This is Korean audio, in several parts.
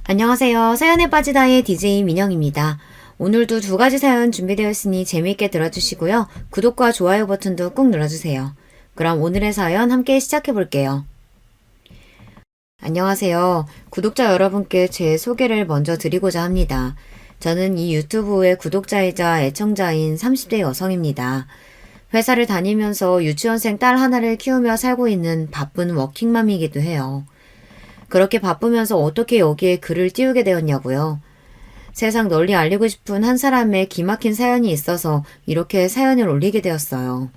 안녕하세요. 사연에 빠지다의 DJ 민영입니다. 오늘도 두 가지 사연 준비되어 있으니 재미있게 들어주시고요. 구독과 좋아요 버튼도 꾹 눌러주세요. 그럼 오늘의 사연 함께 시작해 볼게요. 안녕하세요. 구독자 여러분께 제 소개를 먼저 드리고자 합니다. 저는 이 유튜브의 구독자이자 애청자인 30대 여성입니다. 회사를 다니면서 유치원생 딸 하나를 키우며 살고 있는 바쁜 워킹맘이기도 해요. 그렇게 바쁘면서 어떻게 여기에 글을 띄우게 되었냐고요. 세상 널리 알리고 싶은 한 사람의 기막힌 사연이 있어서 이렇게 사연을 올리게 되었어요.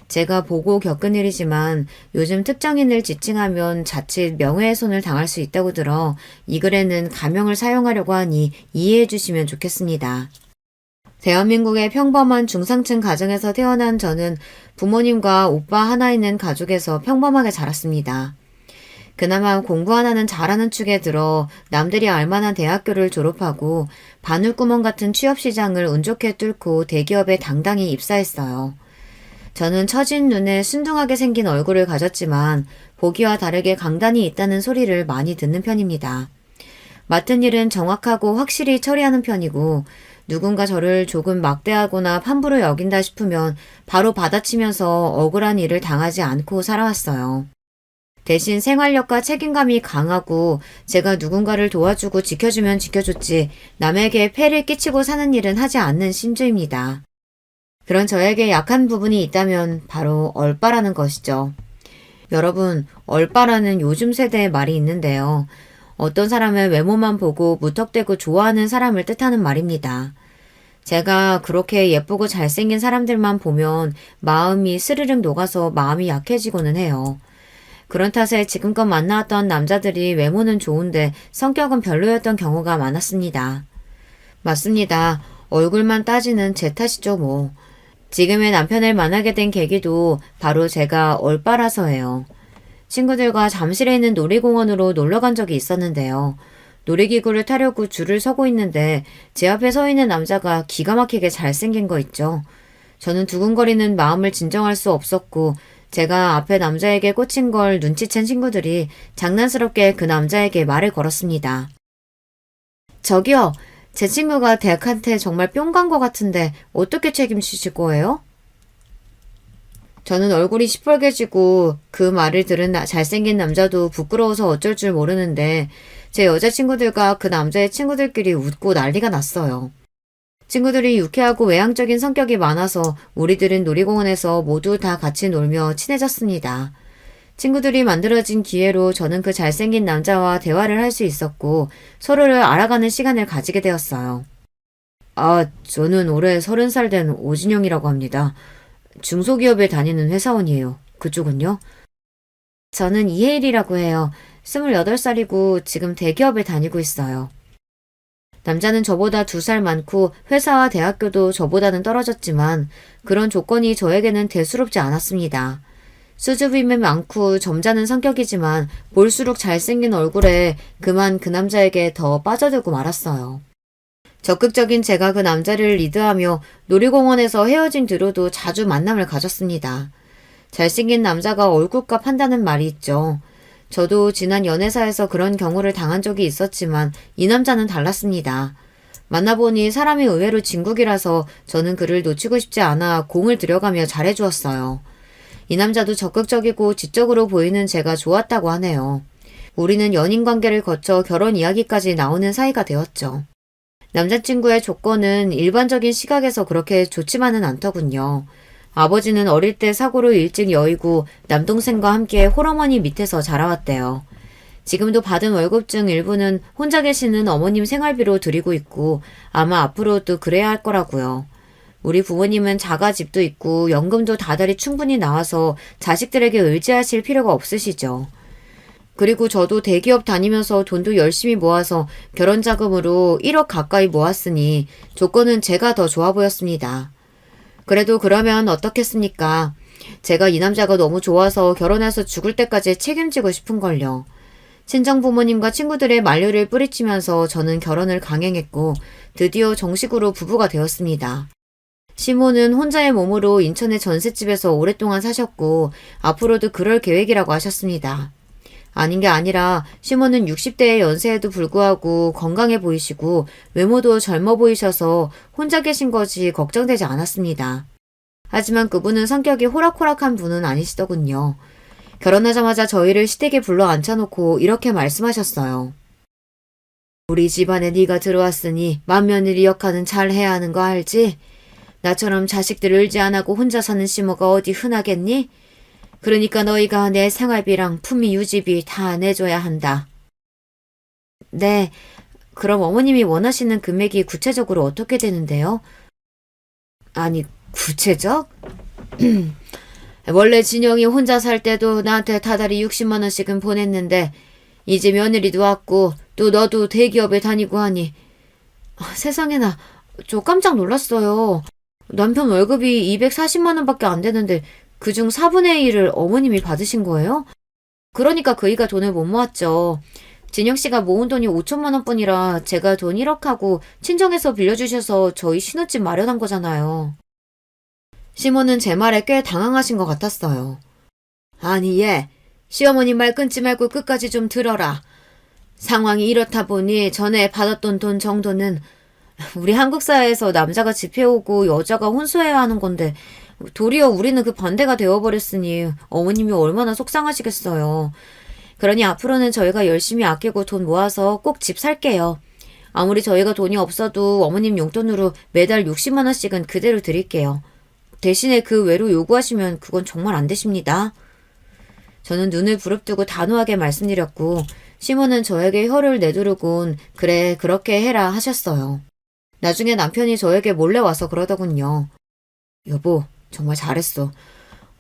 제가 보고 겪은 일이지만 요즘 특정인을 지칭하면 자칫 명예훼손을 당할 수 있다고 들어 이 글에는 가명을 사용하려고 하니 이해해 주시면 좋겠습니다. 대한민국의 평범한 중상층 가정에서 태어난 저는 부모님과 오빠 하나 있는 가족에서 평범하게 자랐습니다. 그나마 공부 하나는 잘하는 축에 들어 남들이 알만한 대학교를 졸업하고 바늘구멍 같은 취업시장을 운 좋게 뚫고 대기업에 당당히 입사했어요. 저는 처진 눈에 순둥하게 생긴 얼굴을 가졌지만 보기와 다르게 강단이 있다는 소리를 많이 듣는 편입니다. 맡은 일은 정확하고 확실히 처리하는 편이고 누군가 저를 조금 막대하거나 함부로 여긴다 싶으면 바로 받아치면서 억울한 일을 당하지 않고 살아왔어요. 대신 생활력과 책임감이 강하고 제가 누군가를 도와주고 지켜주면 지켜줬지 남에게 폐를 끼치고 사는 일은 하지 않는 신주입니다. 그런 저에게 약한 부분이 있다면 바로 얼빠라는 것이죠. 여러분, 얼빠라는 요즘 세대의 말이 있는데요. 어떤 사람의 외모만 보고 무턱대고 좋아하는 사람을 뜻하는 말입니다. 제가 그렇게 예쁘고 잘생긴 사람들만 보면 마음이 스르륵 녹아서 마음이 약해지고는 해요. 그런 탓에 지금껏 만나왔던 남자들이 외모는 좋은데 성격은 별로였던 경우가 많았습니다. 맞습니다. 얼굴만 따지는 제 탓이죠 뭐. 지금의 남편을 만나게 된 계기도 바로 제가 얼빠라서예요. 친구들과 잠실에 있는 놀이공원으로 놀러 간 적이 있었는데요. 놀이기구를 타려고 줄을 서고 있는데 제 앞에 서 있는 남자가 기가 막히게 잘생긴 거 있죠. 저는 두근거리는 마음을 진정할 수 없었고 제가 앞에 남자에게 꽂힌 걸 눈치챈 친구들이 장난스럽게 그 남자에게 말을 걸었습니다. 저기요, 제 친구가 대학한테 정말 뿅 간 것 같은데 어떻게 책임지실 거예요? 저는 얼굴이 시뻘개지고 그 말을 들은 잘생긴 남자도 부끄러워서 어쩔 줄 모르는데 제 여자친구들과 그 남자의 친구들끼리 웃고 난리가 났어요. 친구들이 유쾌하고 외향적인 성격이 많아서 우리들은 놀이공원에서 모두 다 같이 놀며 친해졌습니다. 친구들이 만들어진 기회로 저는 그 잘생긴 남자와 대화를 할 수 있었고 서로를 알아가는 시간을 가지게 되었어요. 저는 올해 30살 된 오진영이라고 합니다. 중소기업에 다니는 회사원이에요. 그쪽은요? 저는 이혜일이라고 해요. 28살이고 지금 대기업에 다니고 있어요. 남자는 저보다 2살 많고 회사와 대학교도 저보다는 떨어졌지만 그런 조건이 저에게는 대수롭지 않았습니다. 수줍음이 많고 점잖은 성격이지만 볼수록 잘생긴 얼굴에 그만 그 남자에게 더 빠져들고 말았어요. 적극적인 제가 그 남자를 리드하며 놀이공원에서 헤어진 뒤로도 자주 만남을 가졌습니다. 잘생긴 남자가 얼굴값 한다는 말이 있죠. 저도 지난 연애사에서 그런 경우를 당한 적이 있었지만 이 남자는 달랐습니다. 만나보니 사람이 의외로 진국이라서 저는 그를 놓치고 싶지 않아 공을 들여가며 잘해주었어요. 이 남자도 적극적이고 지적으로 보이는 제가 좋았다고 하네요. 우리는 연인 관계를 거쳐 결혼 이야기까지 나오는 사이가 되었죠. 남자친구의 조건은 일반적인 시각에서 그렇게 좋지만은 않더군요. 아버지는 어릴 때 사고로 일찍 여의고 남동생과 함께 홀어머니 밑에서 자라왔대요. 지금도 받은 월급 중 일부는 혼자 계시는 어머님 생활비로 드리고 있고 아마 앞으로도 그래야 할 거라고요. 우리 부모님은 자가집도 있고 연금도 다달이 충분히 나와서 자식들에게 의지하실 필요가 없으시죠. 그리고 저도 대기업 다니면서 돈도 열심히 모아서 결혼자금으로 1억 가까이 모았으니 조건은 제가 더 좋아 보였습니다. 그래도 그러면 어떻겠습니까? 제가 이 남자가 너무 좋아서 결혼해서 죽을 때까지 책임지고 싶은걸요. 친정 부모님과 친구들의 만류를 뿌리치면서 저는 결혼을 강행했고 드디어 정식으로 부부가 되었습니다. 시모는 혼자의 몸으로 인천의 전셋집에서 오랫동안 사셨고 앞으로도 그럴 계획이라고 하셨습니다. 아닌 게 아니라 시모는 60대의 연세에도 불구하고 건강해 보이시고 외모도 젊어 보이셔서 혼자 계신 것이 걱정되지 않았습니다. 하지만 그분은 성격이 호락호락한 분은 아니시더군요. 결혼하자마자 저희를 시댁에 불러 앉혀놓고 이렇게 말씀하셨어요. 우리 집안에 네가 들어왔으니 맏며느리 역할은 잘 해야 하는 거 알지? 나처럼 자식들 을지 안 하고 혼자 사는 시모가 어디 흔하겠니? 그러니까 너희가 내 생활비랑 품위 유지비 다 내줘야 한다. 네, 그럼 어머님이 원하시는 금액이 구체적으로 어떻게 되는데요? 아니, 구체적? 원래 진영이 혼자 살 때도 나한테 다달이 60만 원씩은 보냈는데 이제 며느리도 왔고 또 너도 대기업에 다니고 하니 세상에나 저 깜짝 놀랐어요. 남편 월급이 240만 원밖에 안 되는데 그중 4분의 1을 어머님이 받으신 거예요? 그러니까 그이가 돈을 못 모았죠. 진영 씨가 모은 돈이 5천만 원뿐이라 제가 돈 1억 하고 친정에서 빌려주셔서 저희 신혼집 마련한 거잖아요. 시모는 제 말에 꽤 당황하신 것 같았어요. 아니 얘, 시어머니 말 끊지 말고 끝까지 좀 들어라. 상황이 이렇다 보니 전에 받았던 돈 정도는 우리 한국 사회에서 남자가 집해오고 여자가 혼수해야 하는 건데 도리어 우리는 그 반대가 되어버렸으니 어머님이 얼마나 속상하시겠어요. 그러니 앞으로는 저희가 열심히 아끼고 돈 모아서 꼭 집 살게요. 아무리 저희가 돈이 없어도 어머님 용돈으로 매달 60만 원씩은 그대로 드릴게요. 대신에 그 외로 요구하시면 그건 정말 안 되십니다. 저는 눈을 부릅뜨고 단호하게 말씀드렸고 시모는 저에게 혀를 내두르곤 그래 그렇게 해라 하셨어요. 나중에 남편이 저에게 몰래 와서 그러더군요. 여보, 정말 잘했어.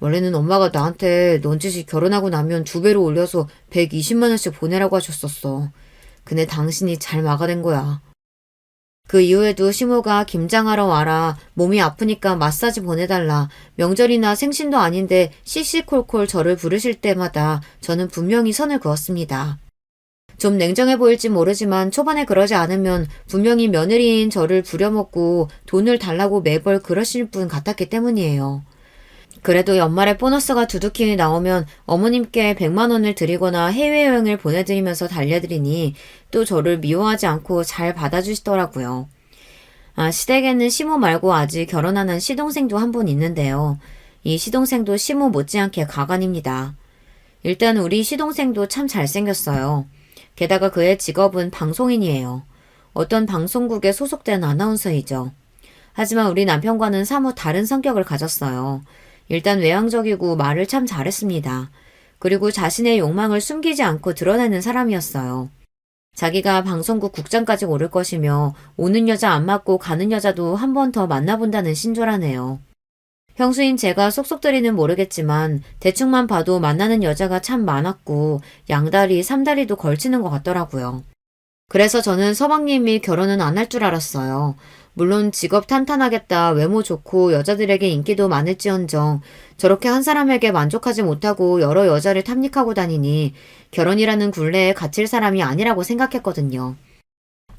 원래는 엄마가 나한테 넌지시 결혼하고 나면 2배로 올려서 120만 원씩 보내라고 하셨었어. 근데 당신이 잘 막아낸 거야. 그 이후에도 시모가 김장하러 와라, 몸이 아프니까 마사지 보내달라, 명절이나 생신도 아닌데 씩씩콜콜 저를 부르실 때마다 저는 분명히 선을 그었습니다. 좀 냉정해 보일지 모르지만 초반에 그러지 않으면 분명히 며느리인 저를 부려먹고 돈을 달라고 매벌 그러실 분 같았기 때문이에요. 그래도 연말에 보너스가 두둑히 나오면 어머님께 100만 원을 드리거나 해외여행을 보내드리면서 달래드리니 또 저를 미워하지 않고 잘 받아주시더라고요. 시댁에는 시모 말고 아직 결혼 안 한 시동생도 한 분 있는데요. 이 시동생도 시모 못지않게 가관입니다. 일단 우리 시동생도 참 잘생겼어요. 게다가 그의 직업은 방송인이에요. 어떤 방송국에 소속된 아나운서이죠. 하지만 우리 남편과는 사뭇 다른 성격을 가졌어요. 일단 외향적이고 말을 참 잘했습니다. 그리고 자신의 욕망을 숨기지 않고 드러내는 사람이었어요. 자기가 방송국 국장까지 오를 것이며 오는 여자 안 맞고 가는 여자도 한 번 더 만나본다는 신조라네요. 형수인 제가 속속들이는 모르겠지만 대충만 봐도 만나는 여자가 참 많았고 양다리, 삼다리도 걸치는 것 같더라고요. 그래서 저는 서방님이 결혼은 안 할 줄 알았어요. 물론 직업 탄탄하겠다, 외모 좋고 여자들에게 인기도 많을지언정 저렇게 한 사람에게 만족하지 못하고 여러 여자를 탐닉하고 다니니 결혼이라는 굴레에 갇힐 사람이 아니라고 생각했거든요.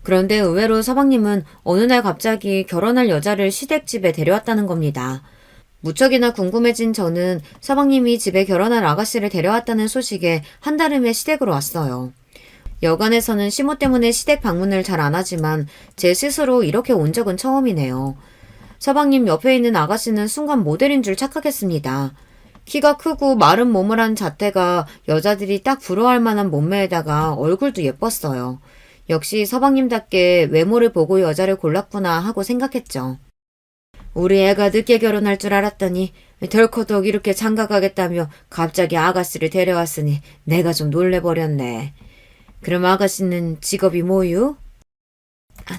그런데 의외로 서방님은 어느 날 갑자기 결혼할 여자를 시댁집에 데려왔다는 겁니다. 무척이나 궁금해진 저는 서방님이 집에 결혼할 아가씨를 데려왔다는 소식에 한달음에 시댁으로 왔어요. 여간에서는 시모 때문에 시댁 방문을 잘 안 하지만 제 스스로 이렇게 온 적은 처음이네요. 서방님 옆에 있는 아가씨는 순간 모델인 줄 착각했습니다. 키가 크고 마른 몸을 한 자태가 여자들이 딱 부러워할 만한 몸매에다가 얼굴도 예뻤어요. 역시 서방님답게 외모를 보고 여자를 골랐구나 하고 생각했죠. 우리 애가 늦게 결혼할 줄 알았더니 덜커덕 이렇게 장가가겠다며 갑자기 아가씨를 데려왔으니 내가 좀 놀래버렸네. 그럼 아가씨는 직업이 뭐유?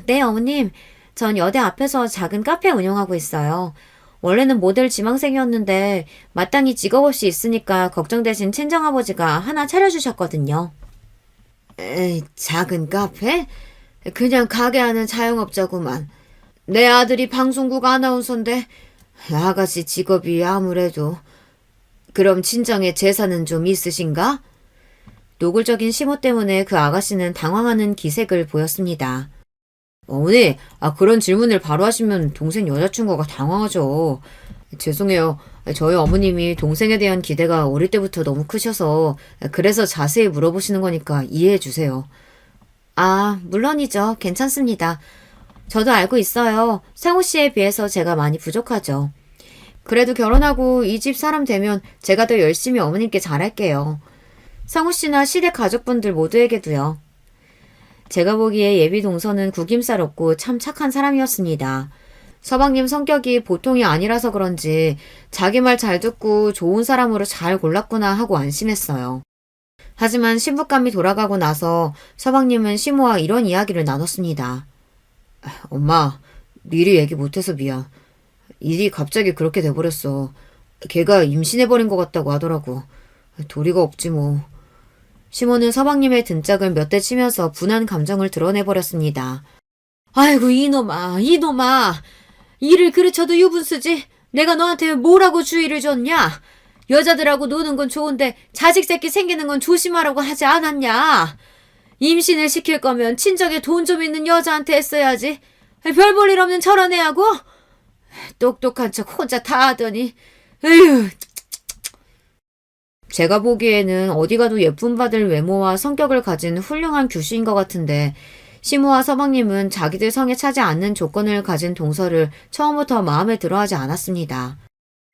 네, 어머님. 전 여대 앞에서 작은 카페 운영하고 있어요. 원래는 모델 지망생이었는데 마땅히 직업 없이 있으니까 걱정 되신 친정아버지가 하나 차려주셨거든요. 에이, 작은 카페? 그냥 가게 하는 자영업자구만. 내 아들이 방송국 아나운서인데 아가씨 직업이 아무래도. 그럼 친정에 재산은 좀 있으신가? 노골적인 시모 때문에 그 아가씨는 당황하는 기색을 보였습니다. 어머니, 그런 질문을 바로 하시면 동생 여자친구가 당황하죠. 죄송해요. 저희 어머님이 동생에 대한 기대가 어릴 때부터 너무 크셔서 그래서 자세히 물어보시는 거니까 이해해 주세요. 아, 물론이죠. 괜찮습니다. 저도 알고 있어요. 상우 씨에 비해서 제가 많이 부족하죠. 그래도 결혼하고 이 집 사람 되면 제가 더 열심히 어머님께 잘할게요. 상우 씨나 시댁 가족분들 모두에게도요. 제가 보기에 예비 동서는 구김살 없고 참 착한 사람이었습니다. 서방님 성격이 보통이 아니라서 그런지 자기 말 잘 듣고 좋은 사람으로 잘 골랐구나 하고 안심했어요. 하지만 신부감이 돌아가고 나서 서방님은 시모와 이런 이야기를 나눴습니다. 엄마, 미리 얘기 못해서 미안. 일이 갑자기 그렇게 돼버렸어. 걔가 임신해버린 것 같다고 하더라고. 도리가 없지 뭐. 시모는 서방님의 등짝을 몇 대 치면서 분한 감정을 드러내버렸습니다. 아이고 이놈아. 일을 그르쳐도 유분수지. 내가 너한테 뭐라고 주의를 줬냐? 여자들하고 노는 건 좋은데 자식 새끼 생기는 건 조심하라고 하지 않았냐? 임신을 시킬 거면 친정에 돈 좀 있는 여자한테 했어야지. 별 볼 일 없는 저런 애하고? 똑똑한 척 혼자 다 하더니. 에휴. 제가 보기에는 어디 가도 예쁨 받을 외모와 성격을 가진 훌륭한 교수인 것 같은데 시모와 서방님은 자기들 성에 차지 않는 조건을 가진 동서를 처음부터 마음에 들어하지 않았습니다.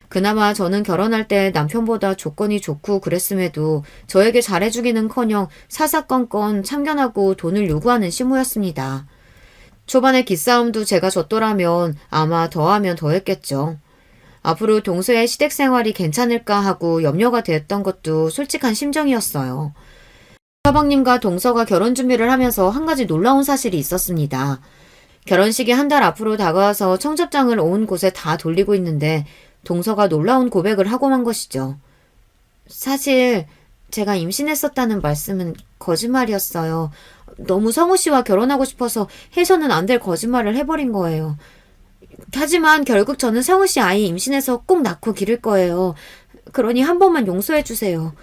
그나마 저는 결혼할 때 남편보다 조건이 좋고 그랬음에도 저에게 잘해주기는커녕 사사건건 참견하고 돈을 요구하는 시모였습니다. 초반에 기싸움도 제가 졌더라면 아마 더하면 더했겠죠. 앞으로 동서의 시댁 생활이 괜찮을까 하고 염려가 되었던 것도 솔직한 심정이었어요. 서방님과 동서가 결혼 준비를 하면서 한 가지 놀라운 사실이 있었습니다. 결혼식이 한 달 앞으로 다가와서 청첩장을 온 곳에 다 돌리고 있는데 동서가 놀라운 고백을 하고 만 것이죠. 사실 제가 임신했었다는 말씀은 거짓말이었어요. 너무 성우 씨와 결혼하고 싶어서 해서는 안 될 거짓말을 해버린 거예요. 하지만 결국 저는 성우 씨 아이 임신해서 꼭 낳고 기를 거예요. 그러니 한 번만 용서해 주세요.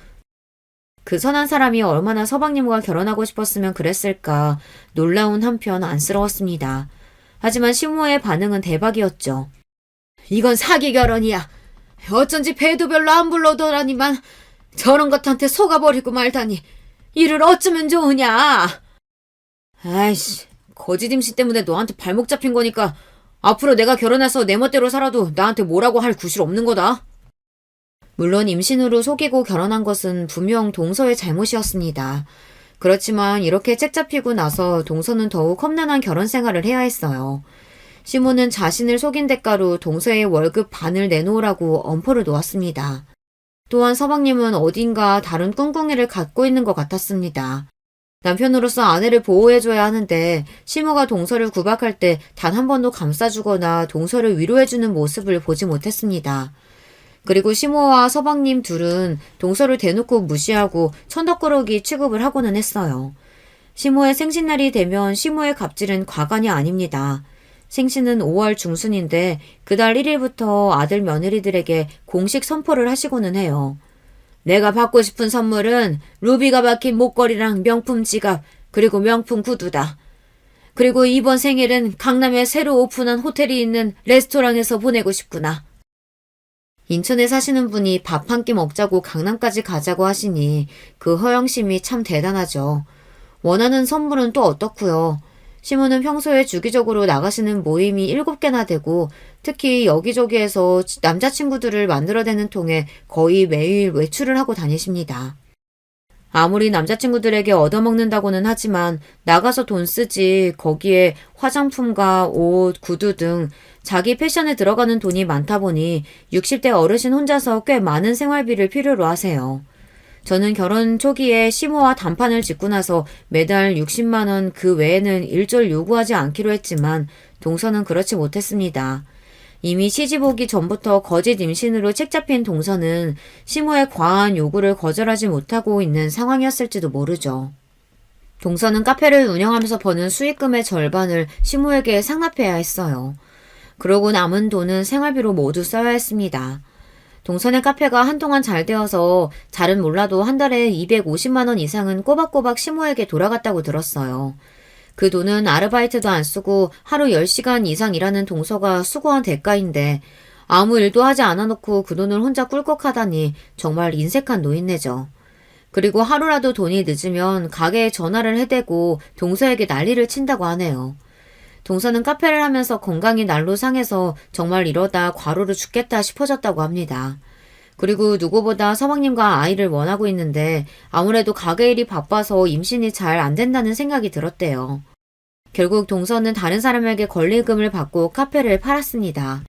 그 선한 사람이 얼마나 서방님과 결혼하고 싶었으면 그랬을까 놀라운 한편 안쓰러웠습니다. 하지만 시모의 반응은 대박이었죠. 이건 사기 결혼이야. 어쩐지 배도 별로 안 불러더라니만 저런 것한테 속아버리고 말다니. 이를 어쩌면 좋으냐. 아이씨, 거짓 임신 때문에 너한테 발목 잡힌 거니까 앞으로 내가 결혼해서 내 멋대로 살아도 나한테 뭐라고 할 구실 없는 거다. 물론 임신으로 속이고 결혼한 것은 분명 동서의 잘못이었습니다. 그렇지만 이렇게 책 잡히고 나서 동서는 더욱 험난한 결혼 생활을 해야 했어요. 시모는 자신을 속인 대가로 동서의 월급 반을 내놓으라고 엄포를 놓았습니다. 또한 서방님은 어딘가 다른 꿍꿍이를 갖고 있는 것 같았습니다. 남편으로서 아내를 보호해줘야 하는데 시모가 동서를 구박할 때 단 한 번도 감싸주거나 동서를 위로해주는 모습을 보지 못했습니다. 그리고 시모와 서방님 둘은 동서를 대놓고 무시하고 천덕꾸러기 취급을 하고는 했어요. 시모의 생신날이 되면 시모의 갑질은 과간이 아닙니다. 생신은 5월 중순인데 그달 1일부터 아들 며느리들에게 공식 선포를 하시고는 해요. 내가 받고 싶은 선물은 루비가 박힌 목걸이랑 명품 지갑 그리고 명품 구두다. 그리고 이번 생일은 강남에 새로 오픈한 호텔이 있는 레스토랑에서 보내고 싶구나. 인천에 사시는 분이 밥 한 끼 먹자고 강남까지 가자고 하시니 그 허영심이 참 대단하죠. 원하는 선물은 또 어떻고요. 시모는 평소에 주기적으로 나가시는 모임이 7개나 되고 특히 여기저기에서 남자친구들을 만들어내는 통에 거의 매일 외출을 하고 다니십니다. 아무리 남자친구들에게 얻어먹는다고는 하지만 나가서 돈 쓰지 거기에 화장품과 옷, 구두 등 자기 패션에 들어가는 돈이 많다 보니 60대 어르신 혼자서 꽤 많은 생활비를 필요로 하세요. 저는 결혼 초기에 시모와 단판을 짓고 나서 매달 60만 원 그 외에는 일절 요구하지 않기로 했지만 동서는 그렇지 못했습니다. 이미 시집 오기 전부터 거짓 임신으로 책 잡힌 동서는 시모의 과한 요구를 거절하지 못하고 있는 상황이었을지도 모르죠. 동서는 카페를 운영하면서 버는 수익금의 절반을 시모에게 상납해야 했어요. 그러고 남은 돈은 생활비로 모두 써야 했습니다. 동선의 카페가 한동안 잘 되어서 잘은 몰라도 한 달에 250만 원 이상은 꼬박꼬박 시모에게 돌아갔다고 들었어요. 그 돈은 아르바이트도 안 쓰고 하루 10시간 이상 일하는 동서가 수고한 대가인데 아무 일도 하지 않아 놓고 그 돈을 혼자 꿀꺽하다니 정말 인색한 노인네죠. 그리고 하루라도 돈이 늦으면 가게에 전화를 해대고 동서에게 난리를 친다고 하네요. 동서는 카페를 하면서 건강이 날로 상해서 정말 이러다 과로로 죽겠다 싶어졌다고 합니다. 그리고 누구보다 서방님과 아이를 원하고 있는데 아무래도 가게 일이 바빠서 임신이 잘 안 된다는 생각이 들었대요. 결국 동서는 다른 사람에게 권리금을 받고 카페를 팔았습니다.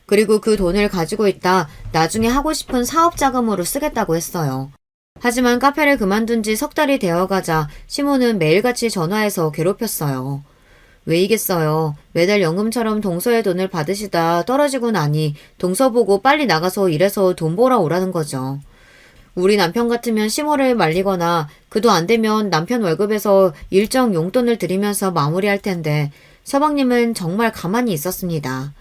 그리고 그 돈을 가지고 있다 나중에 하고 싶은 사업 자금으로 쓰겠다고 했어요. 하지만 카페를 그만둔 지 석 달이 되어가자 시모는 매일같이 전화해서 괴롭혔어요. 왜이겠어요. 매달 연금처럼 동서의 돈을 받으시다 떨어지고 나니 동서 보고 빨리 나가서 일해서 돈 벌어 오라는 거죠. 우리 남편 같으면 시모를 말리거나 그도 안 되면 남편 월급에서 일정 용돈을 드리면서 마무리할 텐데 서방님은 정말 가만히 있었습니다.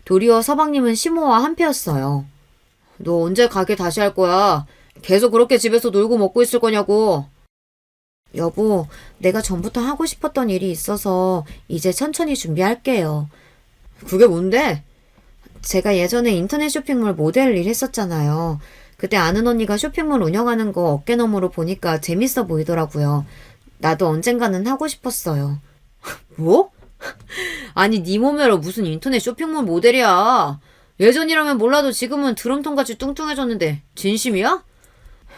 도리어 서방님은 시모와 한패였어요. 너 언제 가게 다시 할 거야? 계속 그렇게 집에서 놀고 먹고 있을 거냐고. 여보, 내가 전부터 하고 싶었던 일이 있어서 이제 천천히 준비할게요. 그게 뭔데? 제가 예전에 인터넷 쇼핑몰 모델 일 했었잖아요. 그때 아는 언니가 쇼핑몰 운영하는 거 어깨너머로 보니까 재밌어 보이더라고요. 나도 언젠가는 하고 싶었어요. 뭐? 아니, 네 몸매로 무슨 인터넷 쇼핑몰 모델이야. 예전이라면 몰라도 지금은 드럼통같이 뚱뚱해졌는데 진심이야?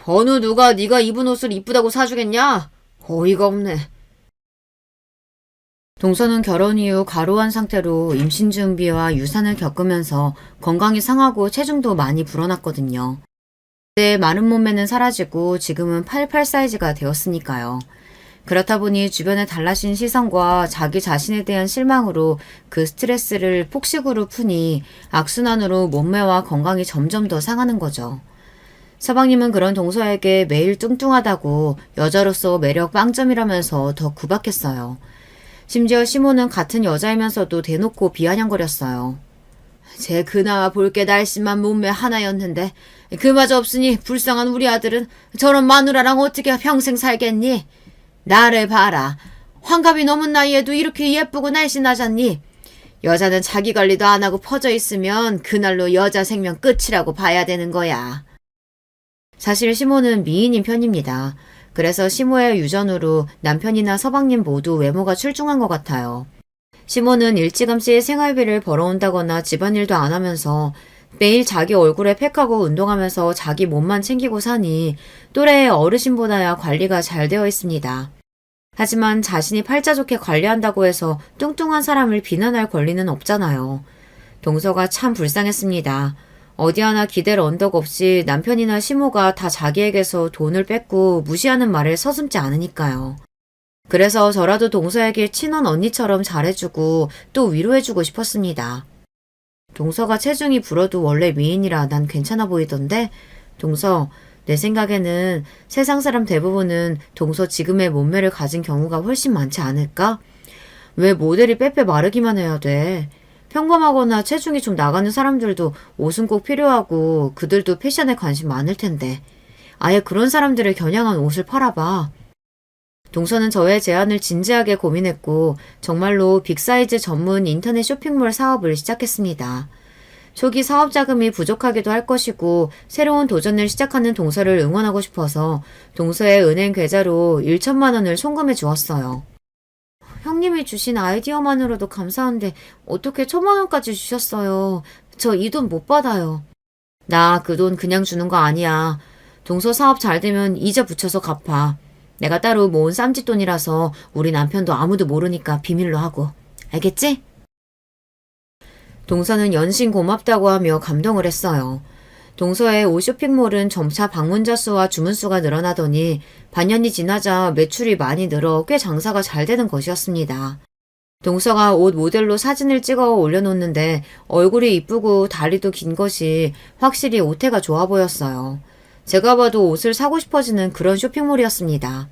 어느 누가 네가 입은 옷을 이쁘다고 사주겠냐? 어이가 없네. 동서는 결혼 이후 과로한 상태로 임신 준비와 유산을 겪으면서 건강이 상하고 체중도 많이 불어났거든요. 그때 마른 몸매는 사라지고 지금은 88 사이즈가 되었으니까요. 그렇다 보니 주변의 달라진 시선과 자기 자신에 대한 실망으로 그 스트레스를 폭식으로 푸니 악순환으로 몸매와 건강이 점점 더 상하는 거죠. 서방님은 그런 동서에게 매일 뚱뚱하다고 여자로서 매력 빵점이라면서 더 구박했어요. 심지어 시모는 같은 여자이면서도 대놓고 비아냥거렸어요. 제 그나마 볼 게 날씬한 몸매 하나였는데 그마저 없으니 불쌍한 우리 아들은 저런 마누라랑 어떻게 평생 살겠니? 나를 봐라. 환갑이 넘은 나이에도 이렇게 예쁘고 날씬하잖니? 여자는 자기 관리도 안 하고 퍼져 있으면 그날로 여자 생명 끝이라고 봐야 되는 거야. 사실 시모는 미인인 편입니다. 그래서 시모의 유전으로 남편이나 서방님 모두 외모가 출중한 것 같아요. 시모는 일찌감치 생활비를 벌어온다거나 집안일도 안 하면서 매일 자기 얼굴에 팩하고 운동하면서 자기 몸만 챙기고 사니 또래의 어르신보다야 관리가 잘 되어 있습니다. 하지만 자신이 팔자 좋게 관리한다고 해서 뚱뚱한 사람을 비난할 권리는 없잖아요. 동서가 참 불쌍했습니다. 어디 하나 기댈 언덕 없이 남편이나 시모가 다 자기에게서 돈을 뺏고 무시하는 말을 서슴지 않으니까요. 그래서 저라도 동서에게 친한 언니처럼 잘해주고 또 위로해주고 싶었습니다. 동서가 체중이 불어도 원래 미인이라 난 괜찮아 보이던데 동서, 내 생각에는 세상 사람 대부분은 동서 지금의 몸매를 가진 경우가 훨씬 많지 않을까? 왜 모델이 빼빼 마르기만 해야 돼? 평범하거나 체중이 좀 나가는 사람들도 옷은 꼭 필요하고 그들도 패션에 관심 많을 텐데 아예 그런 사람들을 겨냥한 옷을 팔아봐. 동서는 저의 제안을 진지하게 고민했고 정말로 빅사이즈 전문 인터넷 쇼핑몰 사업을 시작했습니다. 초기 사업 자금이 부족하기도 할 것이고 새로운 도전을 시작하는 동서를 응원하고 싶어서 동서의 은행 계좌로 1천만 원을 송금해 주었어요. 형님이 주신 아이디어만으로도 감사한데 어떻게 1,000만 원까지 주셨어요. 저 이 돈 못 받아요. 나 그 돈 그냥 주는 거 아니야. 동서 사업 잘 되면 이자 붙여서 갚아. 내가 따로 모은 쌈짓돈이라서 우리 남편도 아무도 모르니까 비밀로 하고. 알겠지? 동서는 연신 고맙다고 하며 감동을 했어요. 동서의 옷 쇼핑몰은 점차 방문자 수와 주문 수가 늘어나더니 반년이 지나자 매출이 많이 늘어 꽤 장사가 잘 되는 것이었습니다. 동서가 옷 모델로 사진을 찍어 올려놓는데 얼굴이 이쁘고 다리도 긴 것이 확실히 옷태가 좋아 보였어요. 제가 봐도 옷을 사고 싶어지는 그런 쇼핑몰이었습니다.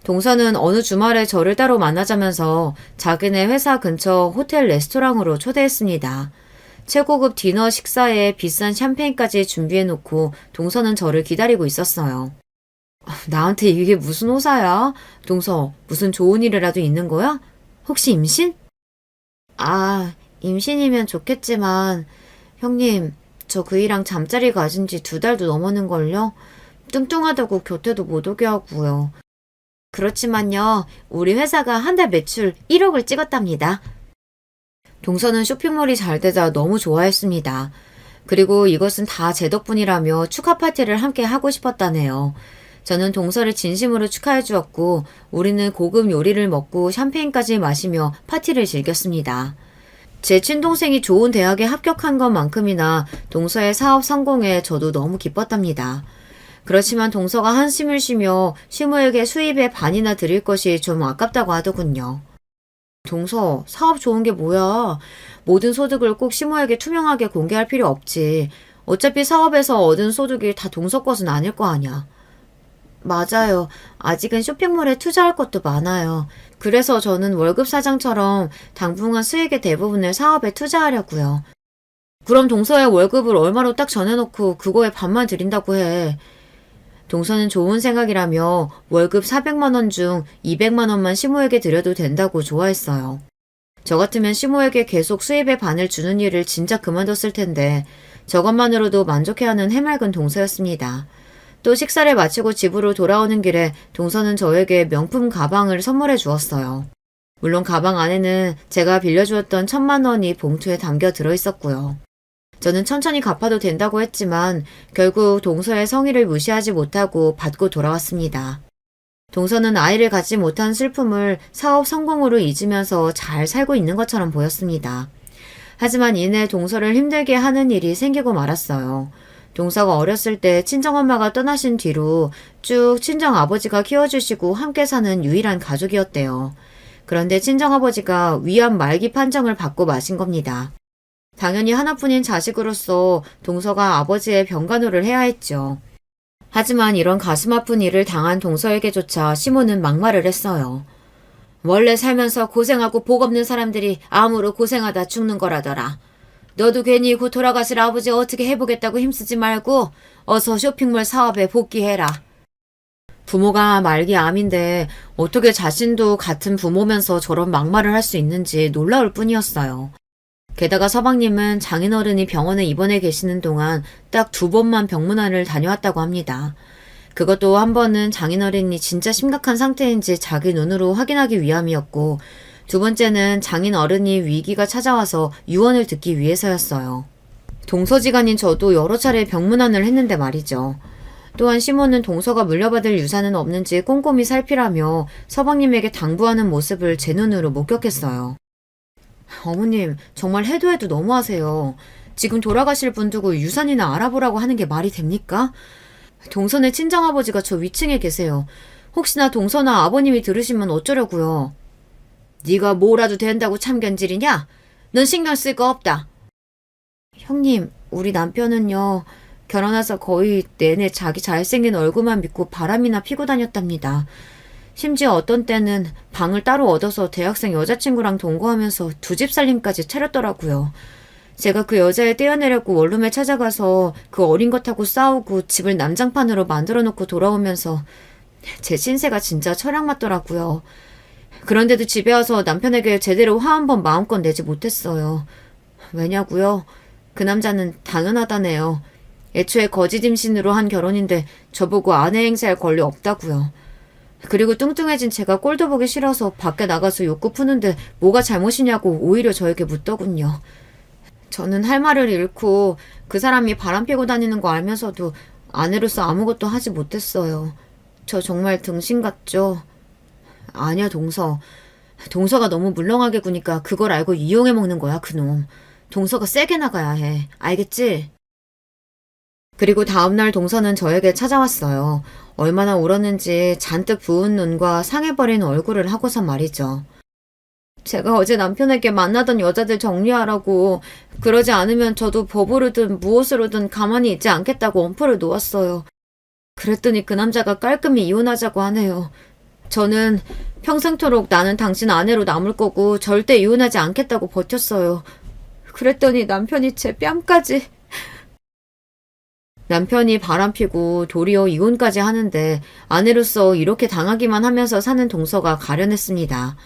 동서는 어느 주말에 저를 따로 만나자면서 자기네 회사 근처 호텔 레스토랑으로 초대했습니다. 최고급 디너 식사에 비싼 샴페인까지 준비해놓고 동서는 저를 기다리고 있었어요. 나한테 이게 무슨 호사야? 동서, 무슨 좋은 일이라도 있는 거야? 혹시 임신? 아, 임신이면 좋겠지만 형님, 저 그이랑 잠자리 가진 지 2달도 넘었는걸요? 뚱뚱하다고 곁에도 못 오게 하고요. 그렇지만요, 우리 회사가 한 달 매출 1억을 찍었답니다. 동서는 쇼핑몰이 잘 되자 너무 좋아했습니다. 그리고 이것은 다 제 덕분이라며 축하 파티를 함께 하고 싶었다네요. 저는 동서를 진심으로 축하해 주었고 우리는 고급 요리를 먹고 샴페인까지 마시며 파티를 즐겼습니다. 제 친동생이 좋은 대학에 합격한 것만큼이나 동서의 사업 성공에 저도 너무 기뻤답니다. 그렇지만 동서가 한숨을 쉬며 시모에게 수입의 반이나 드릴 것이 좀 아깝다고 하더군요. 동서, 사업 좋은 게 뭐야? 모든 소득을 꼭 시모에게 투명하게 공개할 필요 없지. 어차피 사업에서 얻은 소득이 다 동서 것은 아닐 거 아냐. 맞아요. 아직은 쇼핑몰에 투자할 것도 많아요. 그래서 저는 월급 사장처럼 당분간 수익의 대부분을 사업에 투자하려고요. 그럼 동서의 월급을 얼마로 딱 정해놓고 그거에 반만 드린다고 해. 동서는 좋은 생각이라며 월급 400만 원 중 200만 원만 시모에게 드려도 된다고 좋아했어요. 저 같으면 시모에게 계속 수입의 반을 주는 일을 진짜 그만뒀을 텐데 저것만으로도 만족해하는 해맑은 동서였습니다. 또 식사를 마치고 집으로 돌아오는 길에 동서는 저에게 명품 가방을 선물해 주었어요. 물론 가방 안에는 제가 빌려주었던 1,000만 원이 봉투에 담겨 들어있었고요. 저는 천천히 갚아도 된다고 했지만 결국 동서의 성의를 무시하지 못하고 받고 돌아왔습니다. 동서는 아이를 갖지 못한 슬픔을 사업 성공으로 잊으면서 잘 살고 있는 것처럼 보였습니다. 하지만 이내 동서를 힘들게 하는 일이 생기고 말았어요. 동서가 어렸을 때 친정엄마가 떠나신 뒤로 쭉 친정아버지가 키워주시고 함께 사는 유일한 가족이었대요. 그런데 친정아버지가 위암 말기 판정을 받고 마신 겁니다. 당연히 하나뿐인 자식으로서 동서가 아버지의 병간호를 해야 했죠. 하지만 이런 가슴 아픈 일을 당한 동서에게조차 시모는 막말을 했어요. 원래 살면서 고생하고 복 없는 사람들이 암으로 고생하다 죽는 거라더라. 너도 괜히 곧 돌아가실 아버지 어떻게 해보겠다고 힘쓰지 말고 어서 쇼핑몰 사업에 복귀해라. 부모가 말기 암인데 어떻게 자신도 같은 부모면서 저런 막말을 할 수 있는지 놀라울 뿐이었어요. 게다가 서방님은 장인어른이 병원에 입원해 계시는 동안 딱 2번만 병문안을 다녀왔다고 합니다. 그것도 한 번은 장인어른이 진짜 심각한 상태인지 자기 눈으로 확인하기 위함이었고 2번째는 장인어른이 위기가 찾아와서 유언을 듣기 위해서였어요. 동서지간인 저도 여러 차례 병문안을 했는데 말이죠. 또한 시모는 동서가 물려받을 유산은 없는지 꼼꼼히 살피라며 서방님에게 당부하는 모습을 제 눈으로 목격했어요. 어머님, 정말 해도 해도 너무하세요. 지금 돌아가실 분 두고 유산이나 알아보라고 하는 게 말이 됩니까? 동선의 친정아버지가 저 위층에 계세요. 혹시나 동서나 아버님이 들으시면 어쩌려고요. 네가 뭐라도 된다고 참견질이냐? 넌 신경 쓸 거 없다. 형님, 우리 남편은요. 결혼해서 거의 내내 자기 잘생긴 얼굴만 믿고 바람이나 피고 다녔답니다. 심지어 어떤 때는 방을 따로 얻어서 대학생 여자친구랑 동거하면서 2집 살림까지 차렸더라고요. 제가 그 여자애 떼어내려고 원룸에 찾아가서 그 어린 것하고 싸우고 집을 난장판으로 만들어 놓고 돌아오면서 제 신세가 진짜 철학 맞더라고요. 그런데도 집에 와서 남편에게 제대로 화 한 번 마음껏 내지 못했어요. 왜냐고요? 그 남자는 당연하다네요. 애초에 거짓 임신으로 한 결혼인데 저보고 아내 행세할 권리 없다고요. 그리고 뚱뚱해진 제가 꼴도 보기 싫어서 밖에 나가서 욕구 푸는데 뭐가 잘못이냐고 오히려 저에게 묻더군요. 저는 할 말을 잃고 그 사람이 바람피고 다니는 거 알면서도 아내로서 아무것도 하지 못했어요. 저 정말 등신 같죠? 아니야, 동서. 동서가 너무 물렁하게 구니까 그걸 알고 이용해 먹는 거야, 그놈. 동서가 세게 나가야 해. 알겠지? 그리고 다음날 동서는 저에게 찾아왔어요. 얼마나 울었는지 잔뜩 부은 눈과 상해버린 얼굴을 하고서 말이죠. 제가 어제 남편에게 만나던 여자들 정리하라고 그러지 않으면 저도 법으로든 무엇으로든 가만히 있지 않겠다고 엄포를 놓았어요. 그랬더니 그 남자가 깔끔히 이혼하자고 하네요. 저는 평생토록 나는 당신 아내로 남을 거고 절대 이혼하지 않겠다고 버텼어요. 그랬더니 남편이 제 뺨까지... 남편이 바람피고 도리어 이혼까지 하는데 아내로서 이렇게 당하기만 하면서 사는 동서가 가련했습니다.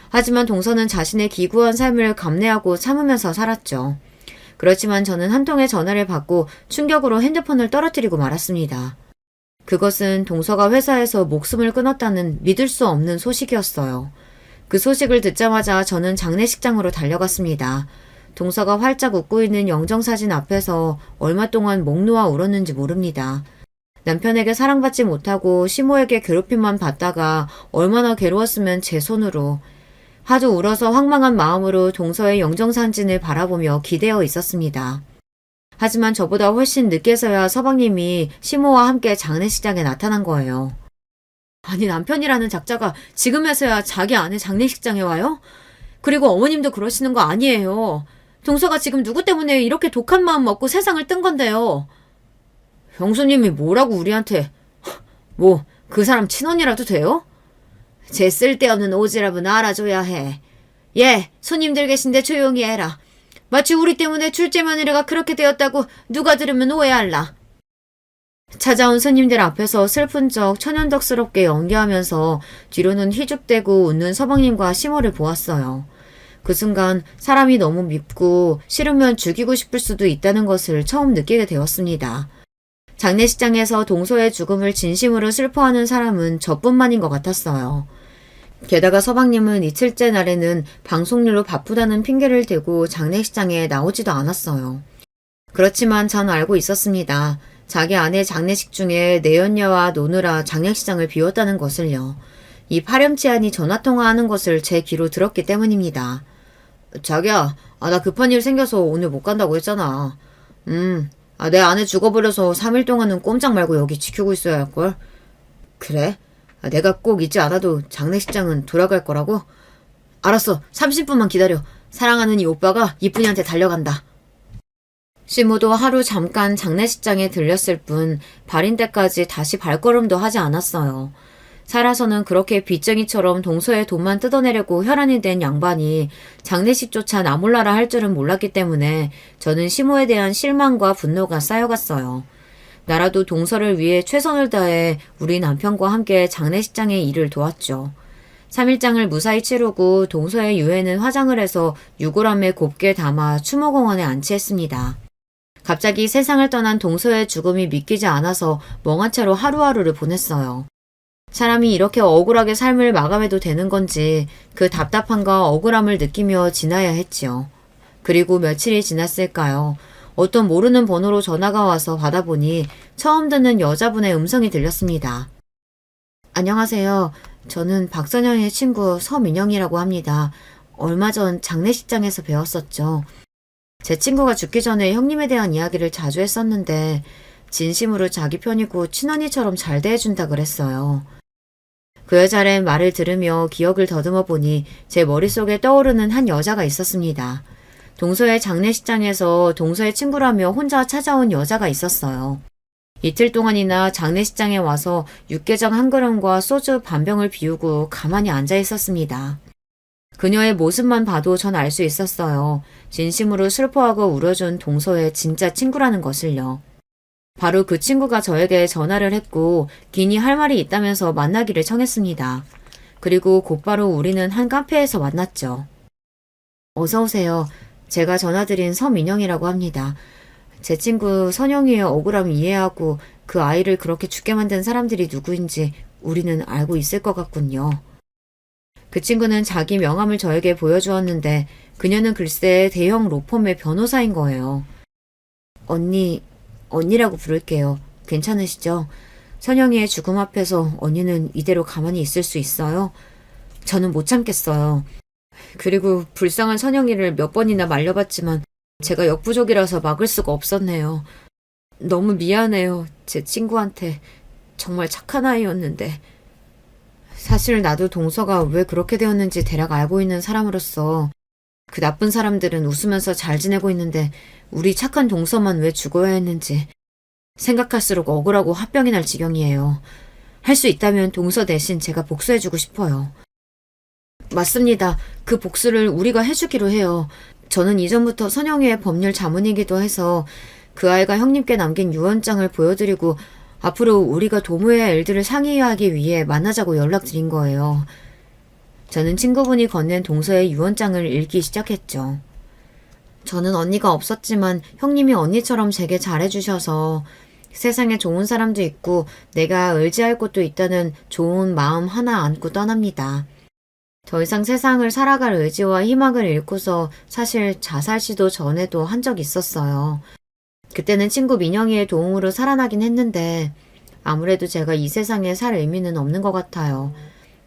하지만 동서는 자신의 기구한 삶을 감내하고 참으면서 살았죠. 그렇지만 저는 한 통의 전화를 받고 충격으로 핸드폰을 떨어뜨리고 말았습니다. 그것은 동서가 회사에서 목숨을 끊었다는 믿을 수 없는 소식이었어요. 그 소식을 듣자마자 저는 장례식장으로 달려갔습니다. 동서가 활짝 웃고 있는 영정사진 앞에서 얼마 동안 목 놓아 울었는지 모릅니다. 남편에게 사랑받지 못하고 시모에게 괴롭힘만 받다가 얼마나 괴로웠으면 제 손으로. 하도 울어서 황망한 마음으로 동서의 영정사진을 바라보며 기대어 있었습니다. 하지만 저보다 훨씬 늦게서야 서방님이 시모와 함께 장례식장에 나타난 거예요. 아니, 남편이라는 작자가 지금에서야 자기 아내 장례식장에 와요? 그리고 어머님도 그러시는 거 아니에요. 동서가 지금 누구 때문에 이렇게 독한 마음 먹고 세상을 뜬 건데요. 형수님이 뭐라고 우리한테. 뭐 그 사람 친언니라도 돼요? 제 쓸데없는 오지랖은 알아줘야 해. 예, 손님들 계신데 조용히 해라. 마치 우리 때문에 둘째 며느리가 그렇게 되었다고 누가 들으면 오해할라. 찾아온 손님들 앞에서 슬픈 척 천연덕스럽게 연기하면서 뒤로는 휘죽대고 웃는 서방님과 시모를 보았어요. 그 순간 사람이 너무 밉고 싫으면 죽이고 싶을 수도 있다는 것을 처음 느끼게 되었습니다. 장례식장에서 동서의 죽음을 진심으로 슬퍼하는 사람은 저뿐만인 것 같았어요. 게다가 서방님은 이틀째 날에는 방송일로 바쁘다는 핑계를 대고 장례식장에 나오지도 않았어요. 그렇지만 전 알고 있었습니다. 자기 아내 장례식 중에 내연녀와 노느라 장례식장을 비웠다는 것을요. 이 파렴치한이 전화통화하는 것을 제 귀로 들었기 때문입니다. 자기야, 나 급한 일 생겨서 오늘 못 간다고 했잖아. 내 아내 죽어버려서 3일 동안은 꼼짝 말고 여기 지키고 있어야 할걸. 그래? 내가 꼭 잊지 않아도 장례식장은 돌아갈 거라고? 알았어. 30분만 기다려. 사랑하는 이 오빠가 이쁜이한테 달려간다. 시모도 하루 잠깐 장례식장에 들렸을 뿐 발인 때까지 다시 발걸음도 하지 않았어요. 살아서는 그렇게 빚쟁이처럼 동서의 돈만 뜯어내려고 혈안이 된 양반이 장례식조차 나몰라라 할 줄은 몰랐기 때문에 저는 시모에 대한 실망과 분노가 쌓여갔어요. 나라도 동서를 위해 최선을 다해 우리 남편과 함께 장례식장의 일을 도왔죠. 3일장을 무사히 치르고 동서의 유해는 화장을 해서 유골함에 곱게 담아 추모공원에 안치했습니다. 갑자기 세상을 떠난 동서의 죽음이 믿기지 않아서 멍한 채로 하루하루를 보냈어요. 사람이 이렇게 억울하게 삶을 마감해도 되는 건지 그 답답함과 억울함을 느끼며 지나야 했지요. 그리고 며칠이 지났을까요? 어떤 모르는 번호로 전화가 와서 받아보니 처음 듣는 여자분의 음성이 들렸습니다. 안녕하세요. 저는 박선영의 친구 서민영이라고 합니다. 얼마 전 장례식장에서 배웠었죠. 제 친구가 죽기 전에 형님에 대한 이야기를 자주 했었는데 진심으로 자기 편이고 친언니처럼 잘 대해준다 그랬어요. 그 여자의 말을 들으며 기억을 더듬어 보니 제 머릿속에 떠오르는 한 여자가 있었습니다. 동서의 장례식장에서 동서의 친구라며 혼자 찾아온 여자가 있었어요. 이틀 동안이나 장례식장에 와서 육개장 한 그릇과 소주 반 병을 비우고 가만히 앉아 있었습니다. 그녀의 모습만 봐도 전 알 수 있었어요. 진심으로 슬퍼하고 울어준 동서의 진짜 친구라는 것을요. 바로 그 친구가 저에게 전화를 했고 기니 할 말이 있다면서 만나기를 청했습니다. 그리고 곧바로 우리는 한 카페에서 만났죠. 어서 오세요. 제가 전화드린 서민영이라고 합니다. 제 친구 선영이의 억울함을 이해하고 그 아이를 그렇게 죽게 만든 사람들이 누구인지 우리는 알고 있을 것 같군요. 그 친구는 자기 명함을 저에게 보여주었는데 그녀는 글쎄 대형 로펌의 변호사인 거예요. 언니라고 부를게요. 괜찮으시죠? 선영이의 죽음 앞에서 언니는 이대로 가만히 있을 수 있어요? 저는 못 참겠어요. 그리고 불쌍한 선영이를 몇 번이나 말려봤지만 제가 역부족이라서 막을 수가 없었네요. 너무 미안해요. 제 친구한테. 정말 착한 아이였는데. 사실 나도 동서가 왜 그렇게 되었는지 대략 알고 있는 사람으로서 그 나쁜 사람들은 웃으면서 잘 지내고 있는데 우리 착한 동서만 왜 죽어야 했는지 생각할수록 억울하고 화병이 날 지경이에요. 할 수 있다면 동서 대신 제가 복수해주고 싶어요. 맞습니다. 그 복수를 우리가 해주기로 해요. 저는 이전부터 선영이의 법률 자문이기도 해서 그 아이가 형님께 남긴 유언장을 보여드리고 앞으로 우리가 도모의 일들을 상의하기 위해 만나자고 연락드린 거예요. 저는 친구분이 건넨 동서의 유언장을 읽기 시작했죠. 저는 언니가 없었지만 형님이 언니처럼 제게 잘해주셔서 세상에 좋은 사람도 있고 내가 의지할 곳도 있다는 좋은 마음 하나 안고 떠납니다. 더 이상 세상을 살아갈 의지와 희망을 잃고서 사실 자살 시도 전에도 한 적 있었어요. 그때는 친구 민영이의 도움으로 살아나긴 했는데 아무래도 제가 이 세상에 살 의미는 없는 것 같아요.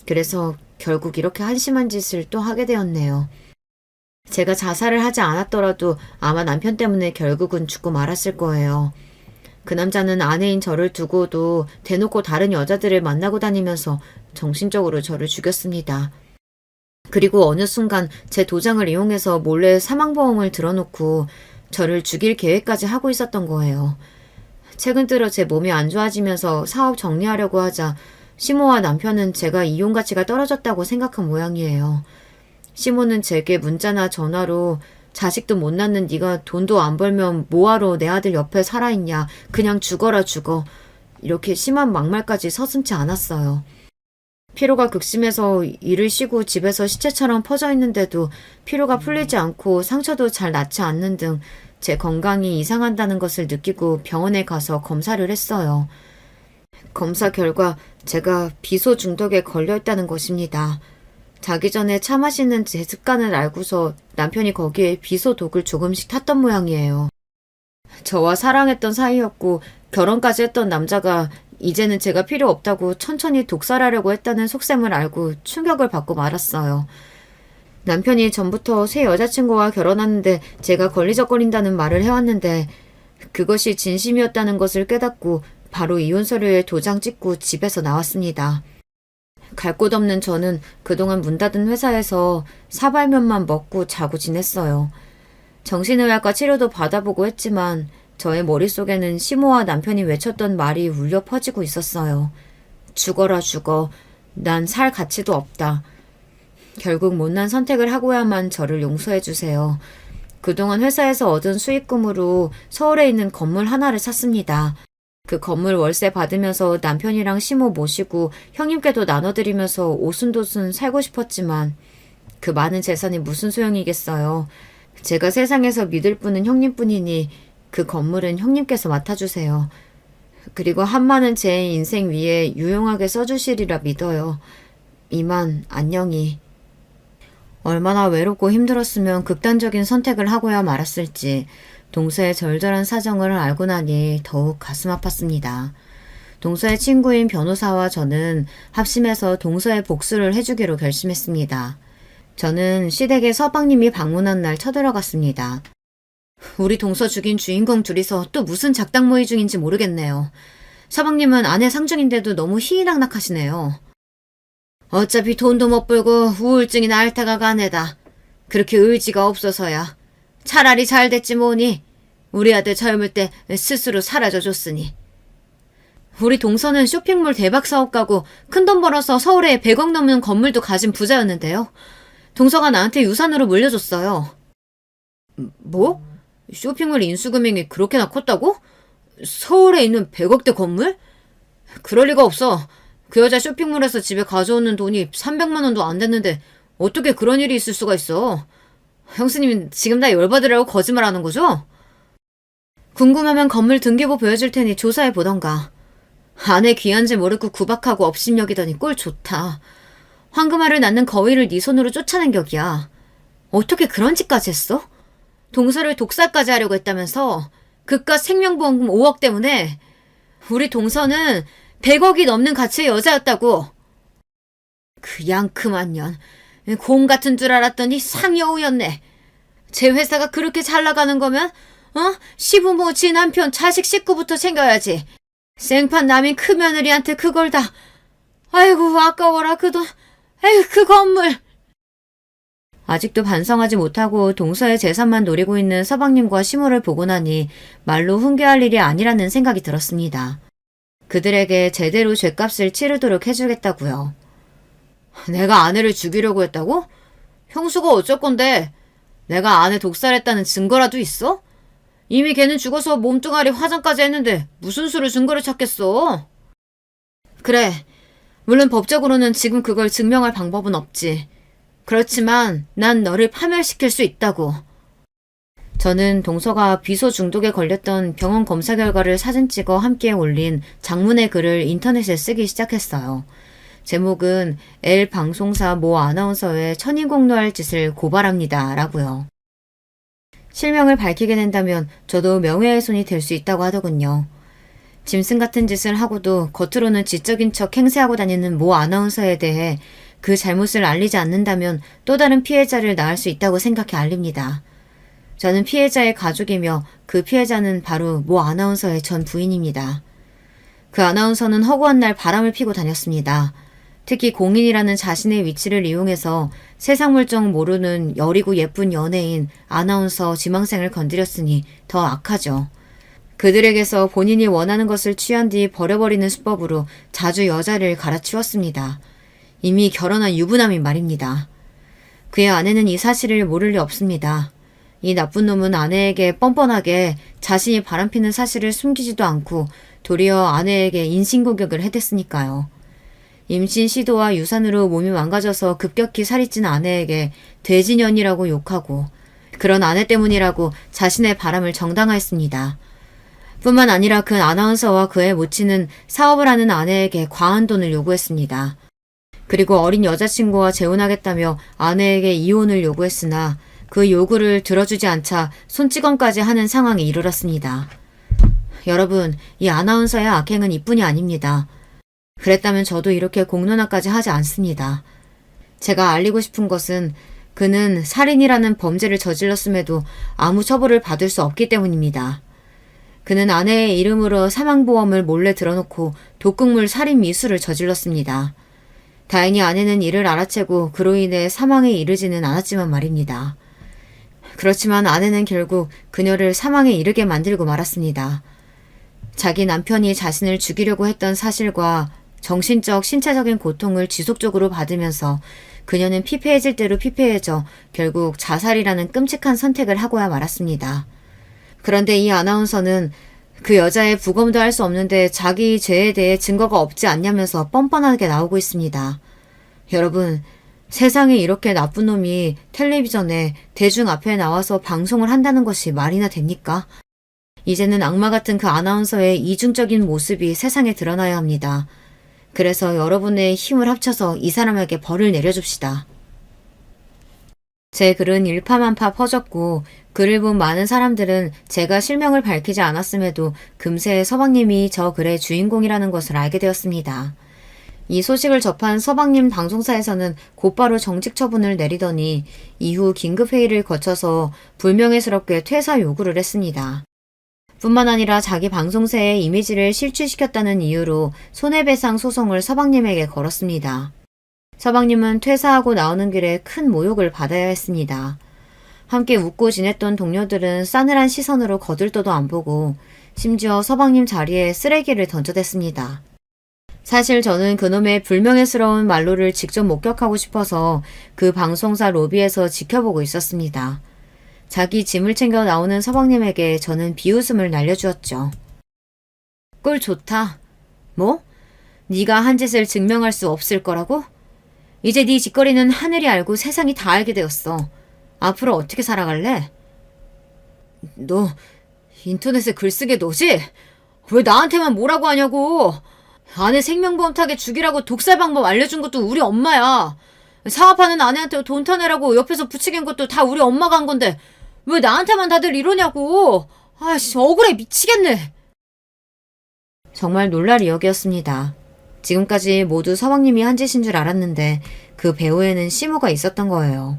그래서 결국 이렇게 한심한 짓을 또 하게 되었네요. 제가 자살을 하지 않았더라도 아마 남편 때문에 결국은 죽고 말았을 거예요. 그 남자는 아내인 저를 두고도 대놓고 다른 여자들을 만나고 다니면서 정신적으로 저를 죽였습니다. 그리고 어느 순간 제 도장을 이용해서 몰래 사망보험을 들어놓고 저를 죽일 계획까지 하고 있었던 거예요. 최근 들어 제 몸이 안 좋아지면서 사업 정리하려고 하자 시모와 남편은 제가 이용 가치가 떨어졌다고 생각한 모양이에요. 시모는 제게 문자나 전화로 자식도 못 낳는 네가 돈도 안 벌면 뭐하러 내 아들 옆에 살아있냐. 그냥 죽어라 죽어. 이렇게 심한 막말까지 서슴지 않았어요. 피로가 극심해서 일을 쉬고 집에서 시체처럼 퍼져 있는데도 피로가 풀리지 않고 상처도 잘 낫지 않는 등 제 건강이 이상한다는 것을 느끼고 병원에 가서 검사를 했어요. 검사 결과 제가 비소 중독에 걸려있다는 것입니다. 자기 전에 차 마시는 제 습관을 알고서 남편이 거기에 비소 독을 조금씩 탔던 모양이에요. 저와 사랑했던 사이였고 결혼까지 했던 남자가 이제는 제가 필요 없다고 천천히 독살하려고 했다는 속셈을 알고 충격을 받고 말았어요. 남편이 전부터 새 여자친구와 결혼하는데 제가 걸리적거린다는 말을 해왔는데 그것이 진심이었다는 것을 깨닫고 바로 이혼 서류에 도장 찍고 집에서 나왔습니다. 갈 곳 없는 저는 그동안 문 닫은 회사에서 사발면만 먹고 자고 지냈어요. 정신의학과 치료도 받아보고 했지만 저의 머릿속에는 시모와 남편이 외쳤던 말이 울려 퍼지고 있었어요. 죽어라 죽어. 난 살 가치도 없다. 결국 못난 선택을 하고야만 저를 용서해 주세요. 그동안 회사에서 얻은 수익금으로 서울에 있는 건물 하나를 샀습니다. 그 건물 월세 받으면서 남편이랑 시모 모시고 형님께도 나눠드리면서 오순도순 살고 싶었지만 그 많은 재산이 무슨 소용이겠어요. 제가 세상에서 믿을 분은 형님뿐이니 그 건물은 형님께서 맡아주세요. 그리고 한마는 제 인생 위에 유용하게 써주시리라 믿어요. 이만 안녕히. 얼마나 외롭고 힘들었으면 극단적인 선택을 하고야 말았을지 동서의 절절한 사정을 알고 나니 더욱 가슴 아팠습니다. 동서의 친구인 변호사와 저는 합심해서 동서의 복수를 해주기로 결심했습니다. 저는 시댁에 서방님이 방문한 날 쳐들어갔습니다. 우리 동서 죽인 주인공 둘이서 또 무슨 작당 모의 중인지 모르겠네요. 서방님은 아내 상중인데도 너무 희희낙낙하시네요. 어차피 돈도 못 벌고 우울증이나 앓다가가 아내다. 그렇게 의지가 없어서야. 차라리 잘 됐지 뭐니. 우리 아들 젊을 때 스스로 사라져줬으니. 우리 동서는 쇼핑몰 대박 사업가고 큰돈 벌어서 서울에 100억 넘는 건물도 가진 부자였는데요. 동서가 나한테 유산으로 물려줬어요. 뭐? 쇼핑몰 인수금액이 그렇게나 컸다고? 서울에 있는 100억대 건물? 그럴 리가 없어. 그 여자 쇼핑몰에서 집에 가져오는 돈이 300만 원도 안 됐는데 어떻게 그런 일이 있을 수가 있어? 형수님 지금 나 열받으라고 거짓말하는 거죠? 궁금하면 건물 등기부 보여줄 테니 조사해 보던가. 아내 귀한지 모르고 구박하고 업신여기더니 꼴 좋다. 황금알을 낳는 거위를 네 손으로 쫓아낸 격이야. 어떻게 그런 짓까지 했어? 동서를 독살까지 하려고 했다면서 그깟 생명보험금 5억 때문에 우리 동서는 100억이 넘는 가치의 여자였다고. 그 양큼한 년, 곰 같은 줄 알았더니 상여우였네. 제 회사가 그렇게 잘 나가는 거면 시부모, 지 남편, 자식 식구부터 챙겨야지. 생판 남인 큰며느리한테 그걸 다. 아이고 아까워라 그 돈. 아이고 그 건물. 아직도 반성하지 못하고 동서의 재산만 노리고 있는 서방님과 시모를 보고 나니 말로 훈계할 일이 아니라는 생각이 들었습니다. 그들에게 제대로 죗값을 치르도록 해주겠다고요. 내가 아내를 죽이려고 했다고? 형수가 어쩔 건데? 내가 아내 독살했다는 증거라도 있어? 이미 걔는 죽어서 몸뚱아리 화장까지 했는데 무슨 수로 증거를 찾겠어? 그래, 물론 법적으로는 지금 그걸 증명할 방법은 없지. 그렇지만 난 너를 파멸시킬 수 있다고. 저는 동서가 비소 중독에 걸렸던 병원 검사 결과를 사진 찍어 함께 올린 장문의 글을 인터넷에 쓰기 시작했어요. 제목은 L 방송사 모 아나운서의 천인공노할 짓을 고발합니다. 라고요. 실명을 밝히게 된다면 저도 명예훼손이 될 수 있다고 하더군요. 짐승 같은 짓을 하고도 겉으로는 지적인 척 행세하고 다니는 모 아나운서에 대해 그 잘못을 알리지 않는다면 또 다른 피해자를 낳을 수 있다고 생각해 알립니다. 저는 피해자의 가족이며 그 피해자는 바로 모 아나운서의 전 부인입니다. 그 아나운서는 허구한 날 바람을 피고 다녔습니다. 특히 공인이라는 자신의 위치를 이용해서 세상 물정 모르는 여리고 예쁜 연예인, 아나운서, 지망생을 건드렸으니 더 악하죠. 그들에게서 본인이 원하는 것을 취한 뒤 버려버리는 수법으로 자주 여자를 갈아치웠습니다. 이미 결혼한 유부남인 말입니다. 그의 아내는 이 사실을 모를 리 없습니다. 이 나쁜 놈은 아내에게 뻔뻔하게 자신이 바람피는 사실을 숨기지도 않고 도리어 아내에게 인신공격을 해댔으니까요. 임신 시도와 유산으로 몸이 망가져서 급격히 살이 찐 아내에게 돼지년이라고 욕하고 그런 아내 때문이라고 자신의 바람을 정당화했습니다. 뿐만 아니라 그 아나운서와 그의 모친은 사업을 하는 아내에게 과한 돈을 요구했습니다. 그리고 어린 여자친구와 재혼하겠다며 아내에게 이혼을 요구했으나 그 요구를 들어주지 않자 손찌검까지 하는 상황에 이르렀습니다. 여러분, 이 아나운서의 악행은 이뿐이 아닙니다. 그랬다면 저도 이렇게 공론화까지 하지 않습니다. 제가 알리고 싶은 것은 그는 살인이라는 범죄를 저질렀음에도 아무 처벌을 받을 수 없기 때문입니다. 그는 아내의 이름으로 사망보험을 몰래 들어놓고 독극물 살인 미수를 저질렀습니다. 다행히 아내는 이를 알아채고 그로 인해 사망에 이르지는 않았지만 말입니다. 그렇지만 아내는 결국 그녀를 사망에 이르게 만들고 말았습니다. 자기 남편이 자신을 죽이려고 했던 사실과 정신적, 신체적인 고통을 지속적으로 받으면서 그녀는 피폐해질 대로 피폐해져 결국 자살이라는 끔찍한 선택을 하고야 말았습니다. 그런데 이 아나운서는 그 여자의 부검도 할 수 없는데 자기 죄에 대해 증거가 없지 않냐면서 뻔뻔하게 나오고 있습니다. 여러분, 세상에 이렇게 나쁜 놈이 텔레비전에 대중 앞에 나와서 방송을 한다는 것이 말이나 됩니까? 이제는 악마 같은 그 아나운서의 이중적인 모습이 세상에 드러나야 합니다. 그래서 여러분의 힘을 합쳐서 이 사람에게 벌을 내려줍시다. 제 글은 일파만파 퍼졌고 글을 본 많은 사람들은 제가 실명을 밝히지 않았음에도 금세 서방님이 저 글의 주인공이라는 것을 알게 되었습니다. 이 소식을 접한 서방님 방송사에서는 곧바로 정직 처분을 내리더니 이후 긴급회의를 거쳐서 불명예스럽게 퇴사 요구를 했습니다. 뿐만 아니라 자기 방송사의 이미지를 실추시켰다는 이유로 손해배상 소송을 서방님에게 걸었습니다. 서방님은 퇴사하고 나오는 길에 큰 모욕을 받아야 했습니다. 함께 웃고 지냈던 동료들은 싸늘한 시선으로 거들떠도 안 보고 심지어 서방님 자리에 쓰레기를 던져댔습니다. 사실 저는 그놈의 불명예스러운 말로를 직접 목격하고 싶어서 그 방송사 로비에서 지켜보고 있었습니다. 자기 짐을 챙겨 나오는 서방님에게 저는 비웃음을 날려주었죠. 꿀 좋다. 뭐? 네가 한 짓을 증명할 수 없을 거라고? 이제 네 짓거리는 하늘이 알고 세상이 다 알게 되었어. 앞으로 어떻게 살아갈래? 너 인터넷에 글쓰게 너지? 왜 나한테만 뭐라고 하냐고. 아내 생명보험 타게 죽이라고 독살 방법 알려준 것도 우리 엄마야. 사업하는 아내한테 돈 타내라고 옆에서 부추긴 것도 다 우리 엄마가 한 건데 왜 나한테만 다들 이러냐고. 아이씨, 억울해 미치겠네. 정말 놀랄 이야기였습니다. 지금까지 모두 서방님이 한 짓인 줄 알았는데 그 배후에는 시모가 있었던 거예요.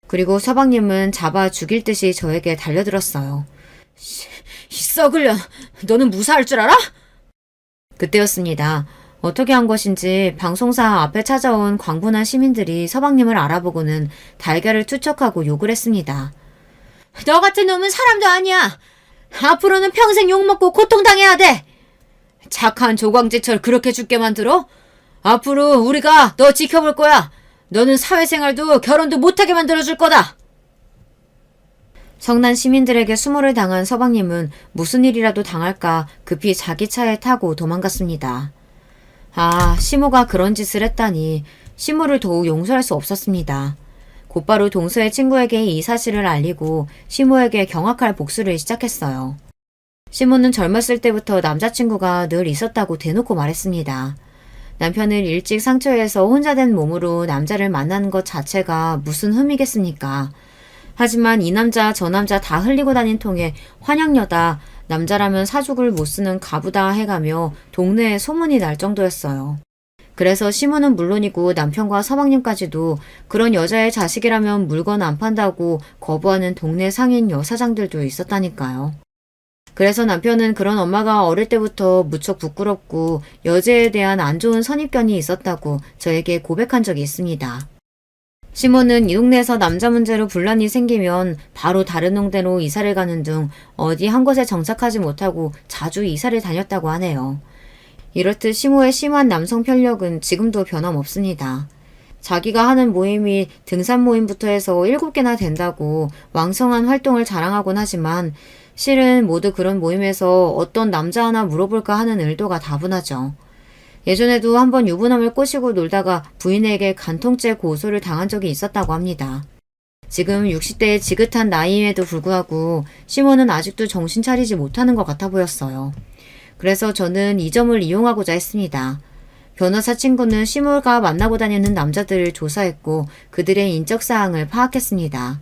그리고 서방님은 잡아 죽일 듯이 저에게 달려들었어요. 이 썩을 년, 너는 무사할 줄 알아? 그때였습니다. 어떻게 한 것인지 방송사 앞에 찾아온 광분한 시민들이 서방님을 알아보고는 달걀을 투척하고 욕을 했습니다. 너 같은 놈은 사람도 아니야. 앞으로는 평생 욕먹고 고통당해야 돼. 착한 조광재철 그렇게 죽게 만들어? 앞으로 우리가 너 지켜볼 거야. 너는 사회생활도 결혼도 못하게 만들어줄 거다. 성난 시민들에게 수모를 당한 서방님은 무슨 일이라도 당할까 급히 자기 차에 타고 도망갔습니다. 아, 시모가 그런 짓을 했다니 시모를 더욱 용서할 수 없었습니다. 곧바로 동서의 친구에게 이 사실을 알리고 시모에게 경악할 복수를 시작했어요. 시모는 젊었을 때부터 남자친구가 늘 있었다고 대놓고 말했습니다. 남편을 일찍 상처해서 혼자 된 몸으로 남자를 만나는 것 자체가 무슨 흠이겠습니까? 하지만 이 남자 저 남자 다 흘리고 다닌 통에 환양여다, 남자라면 사죽을 못 쓰는 가부다 해가며 동네에 소문이 날 정도였어요. 그래서 시모는 물론이고 남편과 서방님까지도 그런 여자의 자식이라면 물건 안 판다고 거부하는 동네 상인 여사장들도 있었다니까요. 그래서 남편은 그런 엄마가 어릴 때부터 무척 부끄럽고 여자에 대한 안 좋은 선입견이 있었다고 저에게 고백한 적이 있습니다. 시모는 이 동네에서 남자 문제로 분란이 생기면 바로 다른 동네로 이사를 가는 등 어디 한 곳에 정착하지 못하고 자주 이사를 다녔다고 하네요. 이렇듯 시모의 심한 남성 편력은 지금도 변함없습니다. 자기가 하는 모임이 등산 모임부터 해서 7개나 된다고 왕성한 활동을 자랑하곤 하지만 실은 모두 그런 모임에서 어떤 남자 하나 물어볼까 하는 의도가 다분하죠. 예전에도 한번 유부남을 꼬시고 놀다가 부인에게 간통죄 고소를 당한 적이 있었다고 합니다. 지금 60대의 지긋한 나이임에도 불구하고 시모는 아직도 정신 차리지 못하는 것 같아 보였어요. 그래서 저는 이 점을 이용하고자 했습니다. 변호사 친구는 시모가 만나고 다니는 남자들을 조사했고 그들의 인적사항을 파악했습니다.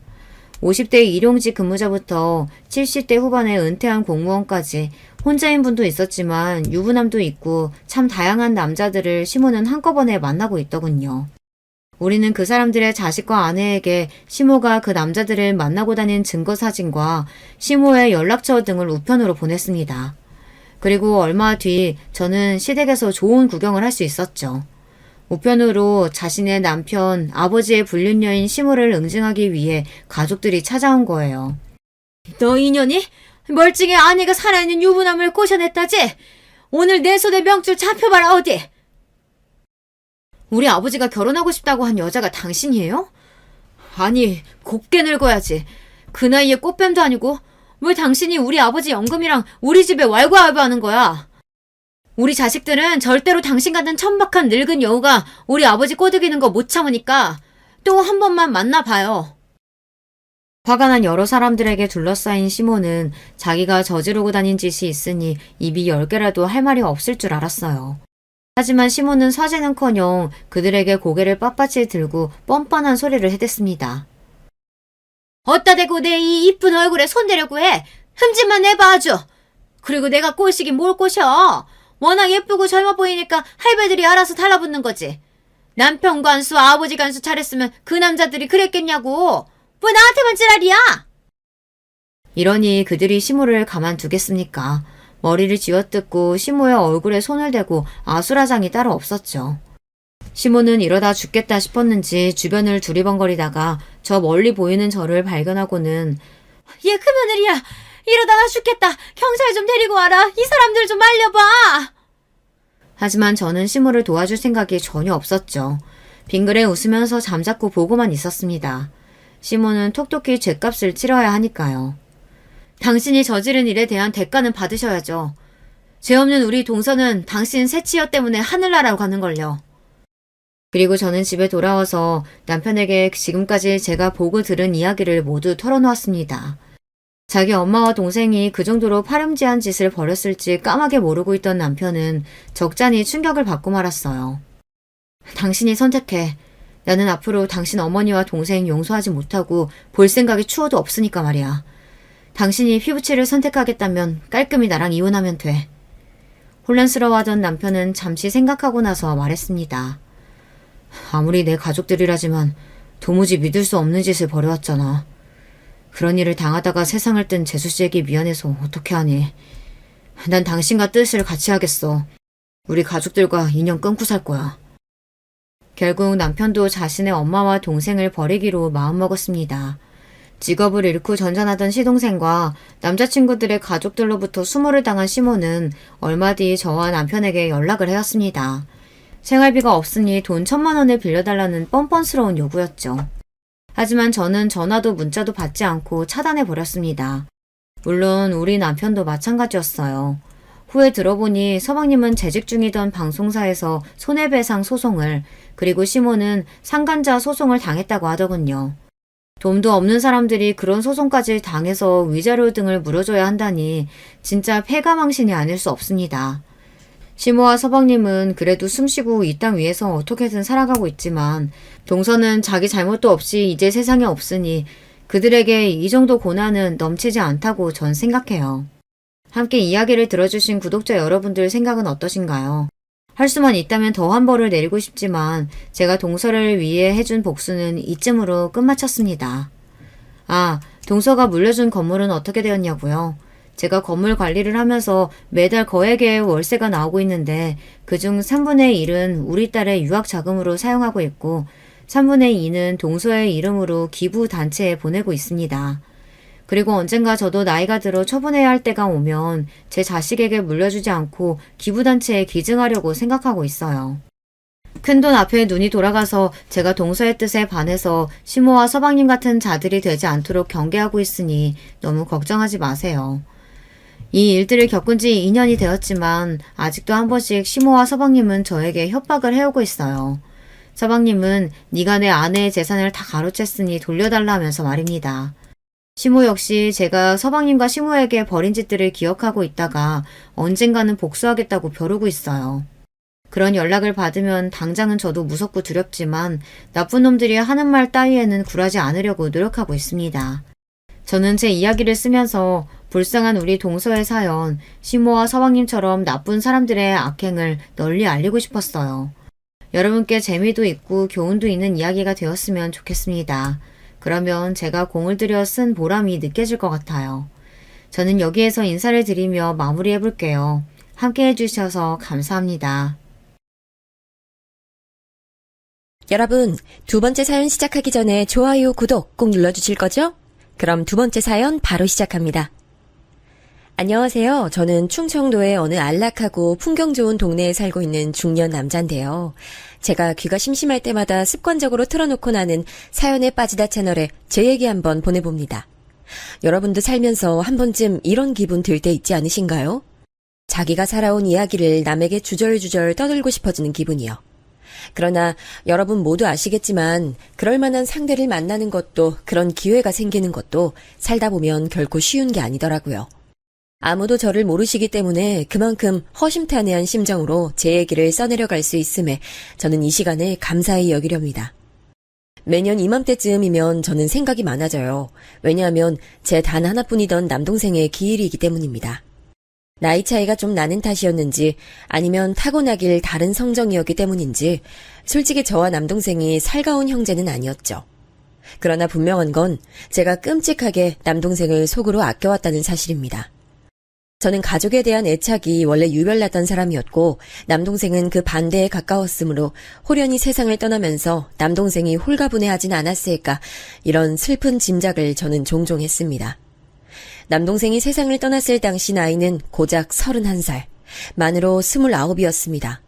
50대 일용직 근무자부터 70대 후반에 은퇴한 공무원까지 혼자인 분도 있었지만 유부남도 있고 참 다양한 남자들을 시모는 한꺼번에 만나고 있더군요. 우리는 그 사람들의 자식과 아내에게 시모가 그 남자들을 만나고 다닌 증거 사진과 시모의 연락처 등을 우편으로 보냈습니다. 그리고 얼마 뒤 저는 시댁에서 좋은 구경을 할 수 있었죠. 우편으로 자신의 남편, 아버지의 불륜녀인 시모를 응징하기 위해 가족들이 찾아온 거예요. 너 이년이? 멀쩡히 아내가 살아있는 유부남을 꼬셔냈다지? 오늘 내 손에 명줄 잡혀봐라 어디? 우리 아버지가 결혼하고 싶다고 한 여자가 당신이에요? 아니, 곱게 늙어야지. 그 나이에 꽃뱀도 아니고 왜 당신이 우리 아버지 연금이랑 우리 집에 왈가왈부하는 거야? 우리 자식들은 절대로 당신 같은 천박한 늙은 여우가 우리 아버지 꼬드기는 거 못 참으니까 또 한 번만 만나봐요. 화가 난 여러 사람들에게 둘러싸인 시모는 자기가 저지르고 다닌 짓이 있으니 입이 10개라도 할 말이 없을 줄 알았어요. 하지만 시모는 사죄는커녕 그들에게 고개를 빳빳이 들고 뻔뻔한 소리를 해댔습니다. 어따 대고 내 이 이쁜 얼굴에 손대려고 해. 흠집만 내봐 아주. 그리고 내가 꼬시긴 뭘 꼬셔. 워낙 예쁘고 젊어 보이니까 할배들이 알아서 달라붙는 거지. 남편 간수, 아버지 간수 잘했으면 그 남자들이 그랬겠냐고. 왜 나한테만 지랄이야? 이러니 그들이 시모를 가만두겠습니까? 머리를 쥐어뜯고 시모의 얼굴에 손을 대고 아수라장이 따로 없었죠. 시모는 이러다 죽겠다 싶었는지 주변을 두리번거리다가 저 멀리 보이는 저를 발견하고는 얘 그 며느리야. 이러다 나 죽겠다. 경찰 좀 데리고 와라. 이 사람들 좀 말려봐. 하지만 저는 시모를 도와줄 생각이 전혀 없었죠. 빙그레 웃으면서 잠자코 보고만 있었습니다. 시모는 톡톡히 죗값을 치러야 하니까요. 당신이 저지른 일에 대한 대가는 받으셔야죠. 죄 없는 우리 동서는 당신 새치여 때문에 하늘나라로 가는걸요. 그리고 저는 집에 돌아와서 남편에게 지금까지 제가 보고 들은 이야기를 모두 털어놓았습니다. 자기 엄마와 동생이 그 정도로 파렴치한 짓을 벌였을지 까맣게 모르고 있던 남편은 적잖이 충격을 받고 말았어요. 당신이 선택해. 나는 앞으로 당신 어머니와 동생 용서하지 못하고 볼 생각이 추워도 없으니까 말이야. 당신이 피부치를 선택하겠다면 깔끔히 나랑 이혼하면 돼. 혼란스러워하던 남편은 잠시 생각하고 나서 말했습니다. 아무리 내 가족들이라지만 도무지 믿을 수 없는 짓을 벌여왔잖아. 그런 일을 당하다가 세상을 뜬 재수씨에게 미안해서 어떻게 하니. 난 당신과 뜻을 같이 하겠어. 우리 가족들과 인연 끊고 살 거야. 결국 남편도 자신의 엄마와 동생을 버리기로 마음먹었습니다. 직업을 잃고 전전하던 시동생과 남자친구들의 가족들로부터 수모를 당한 시모는 얼마 뒤 저와 남편에게 연락을 해왔습니다. 생활비가 없으니 돈 1,000만 원을 빌려달라는 뻔뻔스러운 요구였죠. 하지만 저는 전화도 문자도 받지 않고 차단해버렸습니다. 물론 우리 남편도 마찬가지였어요. 후에 들어보니 서방님은 재직 중이던 방송사에서 손해배상 소송을, 그리고 시모는 상간자 소송을 당했다고 하더군요. 돈도 없는 사람들이 그런 소송까지 당해서 위자료 등을 물어줘야 한다니 진짜 패가망신이 아닐 수 없습니다. 시모와 서방님은 그래도 숨쉬고 이 땅 위에서 어떻게든 살아가고 있지만 동서는 자기 잘못도 없이 이제 세상에 없으니 그들에게 이 정도 고난은 넘치지 않다고 전 생각해요. 함께 이야기를 들어주신 구독자 여러분들 생각은 어떠신가요? 할 수만 있다면 더한 벌을 내리고 싶지만 제가 동서를 위해 해준 복수는 이쯤으로 끝마쳤습니다. 아, 동서가 물려준 건물은 어떻게 되었냐고요? 제가 건물 관리를 하면서 매달 거액의 월세가 나오고 있는데 그중 3분의 1은 우리 딸의 유학 자금으로 사용하고 있고 3분의 2는 동서의 이름으로 기부 단체에 보내고 있습니다. 그리고 언젠가 저도 나이가 들어 처분해야 할 때가 오면 제 자식에게 물려주지 않고 기부단체에 기증하려고 생각하고 있어요. 큰돈 앞에 눈이 돌아가서 제가 동서의 뜻에 반해서 시모와 서방님 같은 자들이 되지 않도록 경계하고 있으니 너무 걱정하지 마세요. 이 일들을 겪은 지 2년이 되었지만 아직도 한 번씩 시모와 서방님은 저에게 협박을 해오고 있어요. 서방님은 네가 내 아내의 재산을 다 가로챘으니 돌려달라 하면서 말입니다. 시모 역시 제가 서방님과 시모에게 벌인 짓들을 기억하고 있다가 언젠가는 복수하겠다고 벼르고 있어요. 그런 연락을 받으면 당장은 저도 무섭고 두렵지만 나쁜 놈들이 하는 말 따위에는 굴하지 않으려고 노력하고 있습니다. 저는 제 이야기를 쓰면서 불쌍한 우리 동서의 사연, 시모와 서방님처럼 나쁜 사람들의 악행을 널리 알리고 싶었어요. 여러분께 재미도 있고 교훈도 있는 이야기가 되었으면 좋겠습니다. 그러면 제가 공을 들여 쓴 보람이 느껴질 것 같아요. 저는 여기에서 인사를 드리며 마무리해 볼게요. 함께 해주셔서 감사합니다. 여러분, 두 번째 사연 시작하기 전에 좋아요, 구독 꼭 눌러주실 거죠? 그럼 두 번째 사연 바로 시작합니다. 안녕하세요. 저는 충청도의 어느 안락하고 풍경 좋은 동네에 살고 있는 중년 남잔데요. 제가 귀가 심심할 때마다 습관적으로 틀어놓고 나는 사연에 빠지다 채널에 제 얘기 한번 보내봅니다. 여러분도 살면서 한 번쯤 이런 기분 들 때 있지 않으신가요? 자기가 살아온 이야기를 남에게 주절주절 떠들고 싶어지는 기분이요. 그러나 여러분 모두 아시겠지만 그럴 만한 상대를 만나는 것도 그런 기회가 생기는 것도 살다 보면 결코 쉬운 게 아니더라고요. 아무도 저를 모르시기 때문에 그만큼 허심탄회한 심정으로 제 얘기를 써내려갈 수 있음에 저는 이 시간을 감사히 여기렵니다. 매년 이맘때쯤이면 저는 생각이 많아져요. 왜냐하면 제 단 하나뿐이던 남동생의 기일이기 때문입니다. 나이 차이가 좀 나는 탓이었는지 아니면 타고나길 다른 성정이었기 때문인지 솔직히 저와 남동생이 살가운 형제는 아니었죠. 그러나 분명한 건 제가 끔찍하게 남동생을 속으로 아껴왔다는 사실입니다. 저는 가족에 대한 애착이 원래 유별났던 사람이었고 남동생은 그 반대에 가까웠으므로 홀연히 세상을 떠나면서 남동생이 홀가분해하진 않았을까 이런 슬픈 짐작을 저는 종종 했습니다. 남동생이 세상을 떠났을 당시 나이는 고작 31살, 만으로 29이었습니다.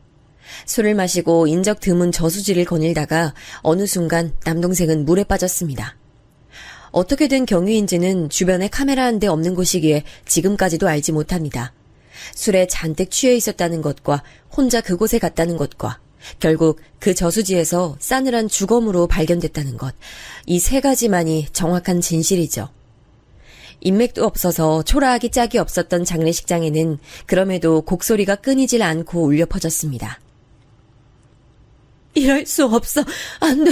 술을 마시고 인적 드문 저수지를 거닐다가 어느 순간 남동생은 물에 빠졌습니다. 어떻게 된 경위인지는 주변에 카메라 한 대 없는 곳이기에 지금까지도 알지 못합니다. 술에 잔뜩 취해 있었다는 것과 혼자 그곳에 갔다는 것과 결국 그 저수지에서 싸늘한 주검으로 발견됐다는 것, 이 세 가지만이 정확한 진실이죠. 인맥도 없어서 초라하기 짝이 없었던 장례식장에는 그럼에도 곡소리가 끊이질 않고 울려 퍼졌습니다. 이럴 수 없어. 안 돼.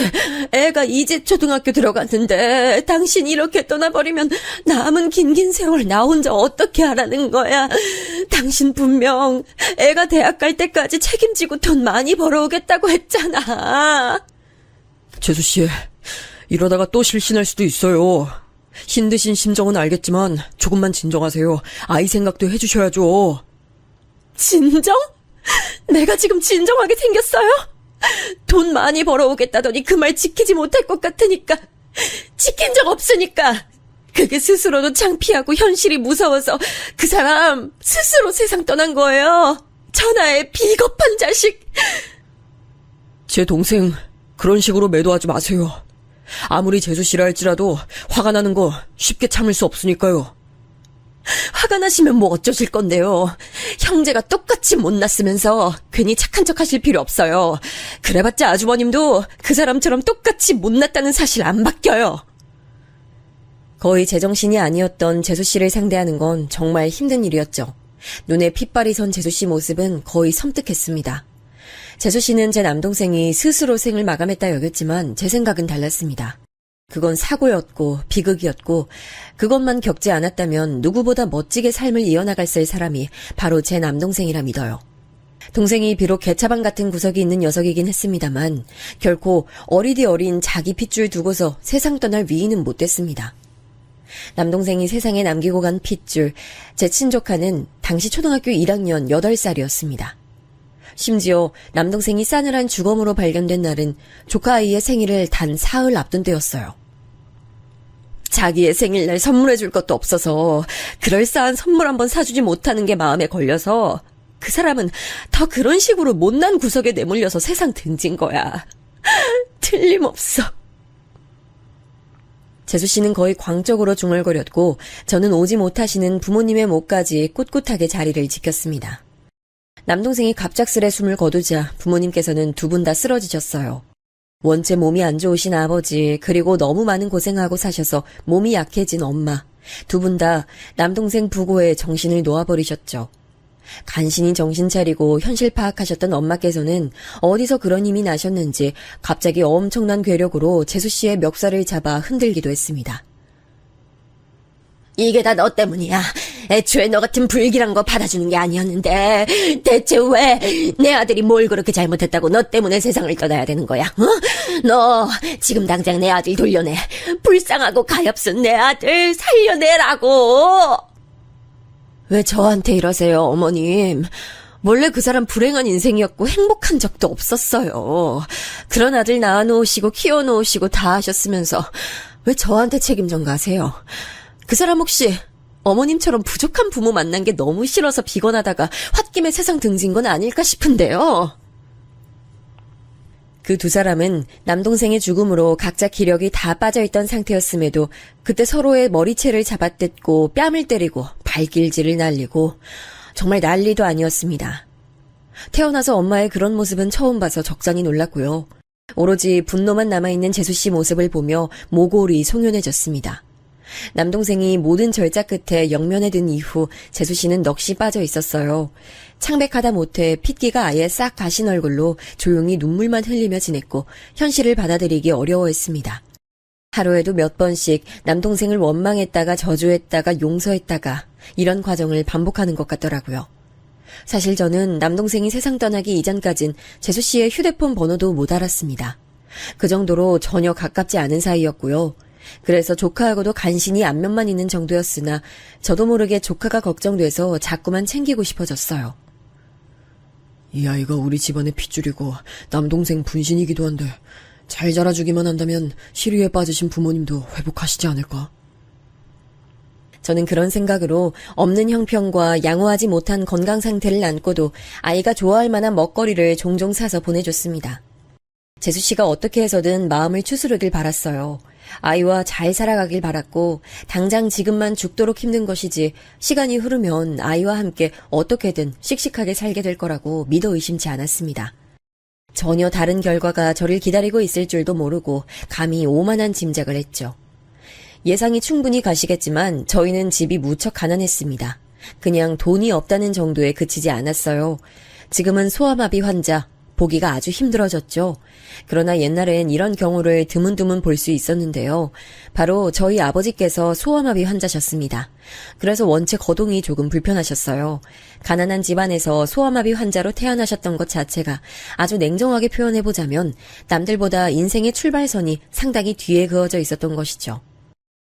애가 이제 초등학교 들어갔는데 당신 이렇게 떠나버리면 남은 긴 세월 나 혼자 어떻게 하라는 거야. 당신 분명 애가 대학 갈 때까지 책임지고 돈 많이 벌어오겠다고 했잖아. 재수씨, 이러다가 또 실신할 수도 있어요. 힘드신 심정은 알겠지만 조금만 진정하세요. 아이 생각도 해주셔야죠. 진정? 내가 지금 진정하게 생겼어요? 돈 많이 벌어오겠다더니 그 말 지키지 못할 것 같으니까, 지킨 적 없으니까, 그게 스스로도 창피하고 현실이 무서워서 그 사람 스스로 세상 떠난 거예요. 천하의 비겁한 자식. 제 동생 그런 식으로 매도하지 마세요. 아무리 재수씨라 할지라도 화가 나는 거 쉽게 참을 수 없으니까요. 화가 나시면 뭐 어쩌실 건데요. 형제가 똑같이 못났으면서 괜히 착한 척 하실 필요 없어요. 그래봤자 아주버님도 그 사람처럼 똑같이 못났다는 사실 안 바뀌어요. 거의 제정신이 아니었던 재수씨를 상대하는 건 정말 힘든 일이었죠. 눈에 핏발이 선 재수씨 모습은 거의 섬뜩했습니다. 재수씨는 제 남동생이 스스로 생을 마감했다 여겼지만 제 생각은 달랐습니다. 그건 사고였고 비극이었고 그것만 겪지 않았다면 누구보다 멋지게 삶을 이어나갔을 사람이 바로 제 남동생이라 믿어요. 동생이 비록 개차반 같은 구석이 있는 녀석이긴 했습니다만 결코 어리디 어린 자기 핏줄 두고서 세상 떠날 위인은 못 됐습니다. 남동생이 세상에 남기고 간 핏줄, 제 친조카는 당시 초등학교 1학년 8살이었습니다. 심지어 남동생이 싸늘한 주검으로 발견된 날은 조카 아이의 생일을 단 사흘 앞둔 때였어요. 자기의 생일날 선물해줄 것도 없어서 그럴싸한 선물 한번 사주지 못하는 게 마음에 걸려서 그 사람은 더 그런 식으로 못난 구석에 내몰려서 세상 등진 거야. 틀림없어. 재수씨는 거의 광적으로 중얼거렸고 저는 오지 못하시는 부모님의 목까지 꿋꿋하게 자리를 지켰습니다. 남동생이 갑작스레 숨을 거두자 부모님께서는 두 분 다 쓰러지셨어요. 원체 몸이 안 좋으신 아버지, 그리고 너무 많은 고생하고 사셔서 몸이 약해진 엄마, 두 분 다 남동생 부고에 정신을 놓아버리셨죠. 간신히 정신 차리고 현실 파악하셨던 엄마께서는 어디서 그런 힘이 나셨는지 갑자기 엄청난 괴력으로 재수씨의 멱살을 잡아 흔들기도 했습니다. 이게 다 너 때문이야. 애초에 너 같은 불길한 거 받아주는 게 아니었는데 대체 왜 내 아들이 뭘 그렇게 잘못했다고 너 때문에 세상을 떠나야 되는 거야? 어? 너 지금 당장 내 아들 돌려내. 불쌍하고 가엾은 내 아들 살려내라고. 왜 저한테 이러세요, 어머님? 원래 그 사람 불행한 인생이었고 행복한 적도 없었어요. 그런 아들 낳아놓으시고 키워놓으시고 다 하셨으면서 왜 저한테 책임 전가하세요? 그 사람 혹시 어머님처럼 부족한 부모 만난 게 너무 싫어서 비건하다가 홧김에 세상 등진 건 아닐까 싶은데요. 그 두 사람은 남동생의 죽음으로 각자 기력이 다 빠져있던 상태였음에도 그때 서로의 머리채를 잡아뜯고 뺨을 때리고 발길질을 날리고 정말 난리도 아니었습니다. 태어나서 엄마의 그런 모습은 처음 봐서 적잖이 놀랐고요. 오로지 분노만 남아있는 재수씨 모습을 보며 모골이 송연해졌습니다. 남동생이 모든 절작 끝에 영면에 든 이후 재수씨는 넋이 빠져 있었어요. 창백하다 못해 핏기가 아예 싹 가신 얼굴로 조용히 눈물만 흘리며 지냈고 현실을 받아들이기 어려워했습니다. 하루에도 몇 번씩 남동생을 원망했다가 저주했다가 용서했다가 이런 과정을 반복하는 것 같더라고요. 사실 저는 남동생이 세상 떠나기 이전까진 재수씨의 휴대폰 번호도 못 알았습니다. 그 정도로 전혀 가깝지 않은 사이였고요. 그래서 조카하고도 간신히 안면만 있는 정도였으나 저도 모르게 조카가 걱정돼서 자꾸만 챙기고 싶어졌어요. 이 아이가 우리 집안의 핏줄이고 남동생 분신이기도 한데 잘 자라주기만 한다면 시리에 빠지신 부모님도 회복하시지 않을까? 저는 그런 생각으로 없는 형편과 양호하지 못한 건강 상태를 안고도 아이가 좋아할 만한 먹거리를 종종 사서 보내줬습니다. 재수씨가 어떻게 해서든 마음을 추스르길 바랐어요. 아이와 잘 살아가길 바랐고 당장 지금만 죽도록 힘든 것이지 시간이 흐르면 아이와 함께 어떻게든 씩씩하게 살게 될 거라고 믿어 의심치 않았습니다. 전혀 다른 결과가 저를 기다리고 있을 줄도 모르고 감히 오만한 짐작을 했죠. 예상이 충분히 가시겠지만 저희는 집이 무척 가난했습니다. 그냥 돈이 없다는 정도에 그치지 않았어요. 지금은 소아마비 환자, 보기가 아주 힘들어졌죠. 그러나 옛날엔 이런 경우를 드문드문 볼 수 있었는데요. 바로 저희 아버지께서 소아마비 환자셨습니다. 그래서 원체 거동이 조금 불편하셨어요. 가난한 집안에서 소아마비 환자로 태어나셨던 것 자체가 아주 냉정하게 표현해보자면 남들보다 인생의 출발선이 상당히 뒤에 그어져 있었던 것이죠.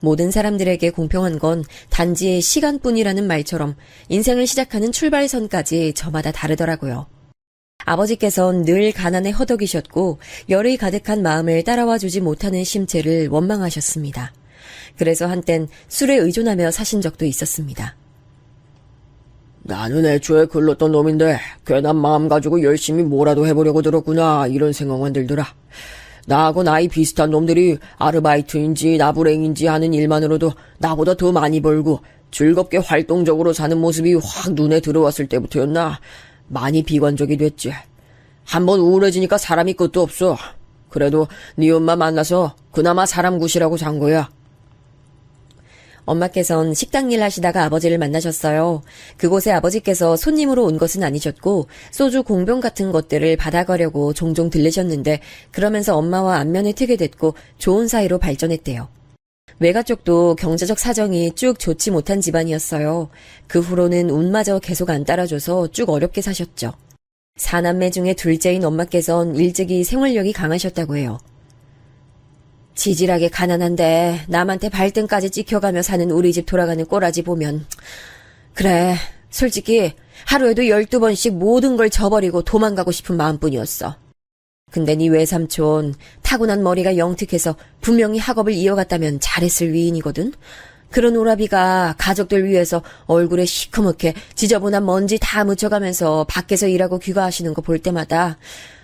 모든 사람들에게 공평한 건 단지 시간뿐이라는 말처럼 인생을 시작하는 출발선까지 저마다 다르더라고요. 아버지께선 늘 가난에 허덕이셨고 열이 가득한 마음을 따라와 주지 못하는 심체를 원망하셨습니다. 그래서 한땐 술에 의존하며 사신 적도 있었습니다. 나는 애초에 글렀던 놈인데 괜한 마음 가지고 열심히 뭐라도 해보려고 들었구나 이런 생각만 들더라. 나하고 나이 비슷한 놈들이 아르바이트인지 나부랭인지 하는 일만으로도 나보다 더 많이 벌고 즐겁게 활동적으로 사는 모습이 확 눈에 들어왔을 때부터였나 많이 비관적이 됐지. 한번 우울해지니까 사람이 끝도 없어. 그래도 네 엄마 만나서 그나마 사람 굿이라고 잔 거야. 엄마께선 식당 일 하시다가 아버지를 만나셨어요. 그곳에 아버지께서 손님으로 온 것은 아니셨고 소주 공병 같은 것들을 받아가려고 종종 들르셨는데 그러면서 엄마와 안면을 트게 됐고 좋은 사이로 발전했대요. 외가 쪽도 경제적 사정이 쭉 좋지 못한 집안이었어요. 그 후로는 운마저 계속 안 따라줘서 쭉 어렵게 사셨죠. 4남매 중에 둘째인 엄마께선 일찍이 생활력이 강하셨다고 해요. 지질하게 가난한데 남한테 발등까지 찍혀가며 사는 우리 집 돌아가는 꼬라지 보면 그래, 솔직히 하루에도 12번씩 모든 걸 저버리고 도망가고 싶은 마음뿐이었어. 근데 네 외삼촌 타고난 머리가 영특해서 분명히 학업을 이어갔다면 잘했을 위인이거든. 그런 오라비가 가족들 위해서 얼굴에 시커멓게 지저분한 먼지 다 묻혀가면서 밖에서 일하고 귀가하시는 거 볼 때마다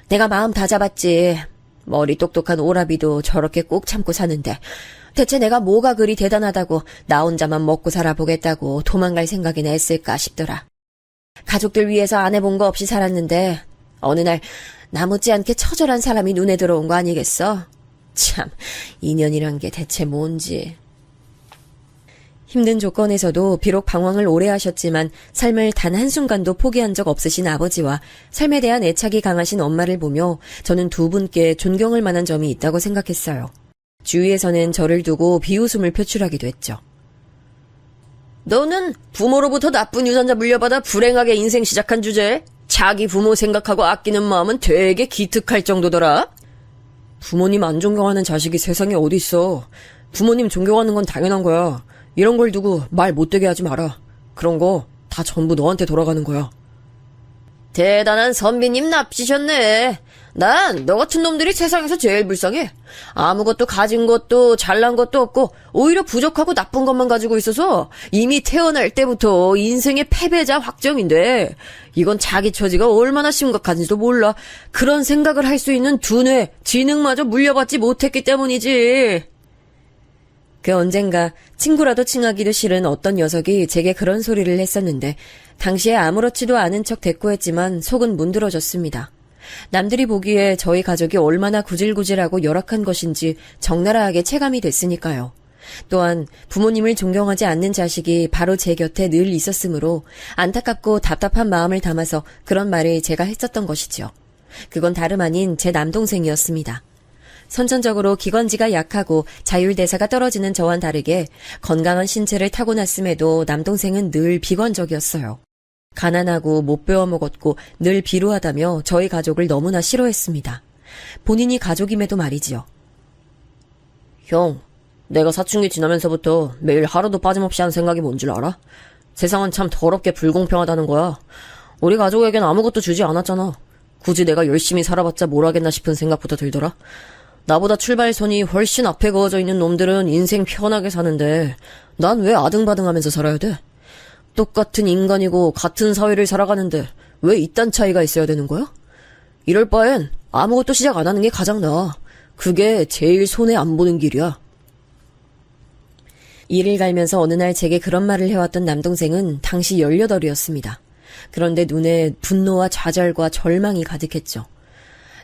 내가 마음 다 잡았지. 머리 똑똑한 오라비도 저렇게 꼭 참고 사는데 대체 내가 뭐가 그리 대단하다고 나 혼자만 먹고 살아보겠다고 도망갈 생각이나 했을까 싶더라. 가족들 위해서 안 해본 거 없이 살았는데 어느 날 나 못지않게 처절한 사람이 눈에 들어온 거 아니겠어? 참, 인연이란 게 대체 뭔지. 힘든 조건에서도 비록 방황을 오래 하셨지만 삶을 단 한순간도 포기한 적 없으신 아버지와 삶에 대한 애착이 강하신 엄마를 보며 저는 두 분께 존경할 만한 점이 있다고 생각했어요. 주위에서는 저를 두고 비웃음을 표출하기도 했죠. 너는 부모로부터 나쁜 유전자 물려받아 불행하게 인생 시작한 주제에 자기 부모 생각하고 아끼는 마음은 되게 기특할 정도더라. 부모님 안 존경하는 자식이 세상에 어디 있어. 부모님 존경하는 건 당연한 거야. 이런 걸 두고 말 못되게 하지 마라. 그런 거 다 전부 너한테 돌아가는 거야. 대단한 선비님 납치셨네. 난 너 같은 놈들이 세상에서 제일 불쌍해. 아무것도 가진 것도 잘난 것도 없고 오히려 부족하고 나쁜 것만 가지고 있어서 이미 태어날 때부터 인생의 패배자 확정인데 이건 자기 처지가 얼마나 심각한지도 몰라. 그런 생각을 할 수 있는 두뇌, 지능마저 물려받지 못했기 때문이지. 그 언젠가 친구라도 칭하기도 싫은 어떤 녀석이 제게 그런 소리를 했었는데 당시에 아무렇지도 않은 척 대꾸했지만 속은 문드러졌습니다. 남들이 보기에 저희 가족이 얼마나 구질구질하고 열악한 것인지 적나라하게 체감이 됐으니까요. 또한 부모님을 존경하지 않는 자식이 바로 제 곁에 늘 있었으므로 안타깝고 답답한 마음을 담아서 그런 말을 제가 했었던 것이죠. 그건 다름 아닌 제 남동생이었습니다. 선천적으로 기관지가 약하고 자율대사가 떨어지는 저와는 다르게 건강한 신체를 타고났음에도 남동생은 늘 비관적이었어요. 가난하고 못 배워먹었고 늘 비루하다며 저희 가족을 너무나 싫어했습니다. 본인이 가족임에도 말이지요. 형, 내가 사춘기 지나면서부터 매일 하루도 빠짐없이 한 생각이 뭔 줄 알아? 세상은 참 더럽게 불공평하다는 거야. 우리 가족에겐 아무것도 주지 않았잖아. 굳이 내가 열심히 살아봤자 뭘 하겠나 싶은 생각부터 들더라. 나보다 출발선이 훨씬 앞에 그어져 있는 놈들은 인생 편하게 사는데 난 왜 아등바등하면서 살아야 돼? 똑같은 인간이고 같은 사회를 살아가는데 왜 이딴 차이가 있어야 되는 거야? 이럴 바엔 아무것도 시작 안 하는 게 가장 나아. 그게 제일 손해 안 보는 길이야. 이를 갈면서 어느 날 제게 그런 말을 해왔던 남동생은 당시 18이었습니다. 그런데 눈에 분노와 좌절과 절망이 가득했죠.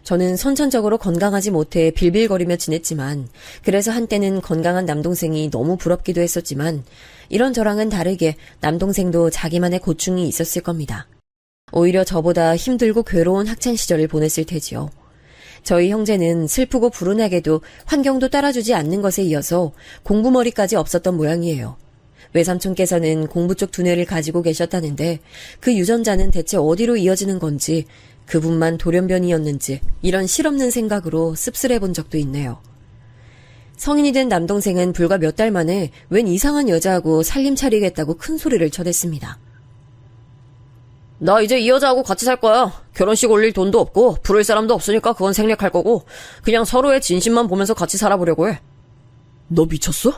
저는 선천적으로 건강하지 못해 빌빌거리며 지냈지만 그래서 한때는 건강한 남동생이 너무 부럽기도 했었지만 이런 저랑은 다르게 남동생도 자기만의 고충이 있었을 겁니다. 오히려 저보다 힘들고 괴로운 학창시절을 보냈을 테지요. 저희 형제는 슬프고 불운하게도 환경도 따라주지 않는 것에 이어서 공부머리까지 없었던 모양이에요. 외삼촌께서는 공부 쪽 두뇌를 가지고 계셨다는데 그 유전자는 대체 어디로 이어지는 건지 그분만 돌연변이었는지 이런 실없는 생각으로 씁쓸해 본 적도 있네요. 성인이 된 남동생은 불과 몇 달 만에 웬 이상한 여자하고 살림 차리겠다고 큰 소리를 쳐댔습니다. 나 이제 이 여자하고 같이 살 거야. 결혼식 올릴 돈도 없고 부를 사람도 없으니까 그건 생략할 거고 그냥 서로의 진심만 보면서 같이 살아보려고 해. 너 미쳤어?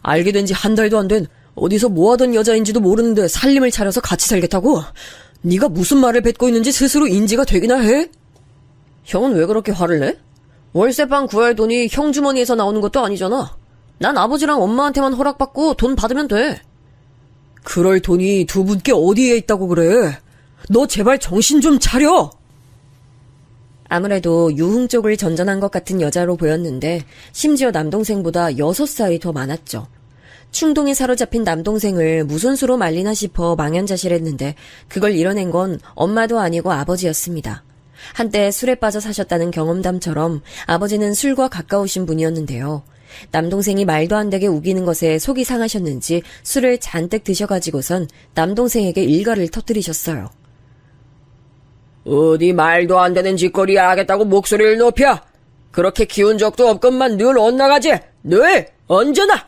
알게 된 지 한 달도 안 된 어디서 뭐하던 여자인지도 모르는데 살림을 차려서 같이 살겠다고? 네가 무슨 말을 뱉고 있는지 스스로 인지가 되기나 해? 형은 왜 그렇게 화를 내? 월세방 구할 돈이 형 주머니에서 나오는 것도 아니잖아. 난 아버지랑 엄마한테만 허락받고 돈 받으면 돼. 그럴 돈이 두 분께 어디에 있다고 그래? 너 제발 정신 좀 차려! 아무래도 유흥 쪽을 전전한 것 같은 여자로 보였는데 심지어 남동생보다 6살이 더 많았죠. 충동에 사로잡힌 남동생을 무슨 수로 말리나 싶어 망연자실했는데 그걸 이뤄낸 건 엄마도 아니고 아버지였습니다. 한때 술에 빠져 사셨다는 경험담처럼 아버지는 술과 가까우신 분이었는데요. 남동생이 말도 안 되게 우기는 것에 속이 상하셨는지 술을 잔뜩 드셔가지고선 남동생에게 일가를 터뜨리셨어요. 어디 말도 안 되는 짓거리 하겠다고 목소리를 높여! 그렇게 키운 적도 없건만 늘 엇나가지! 늘! 언제나!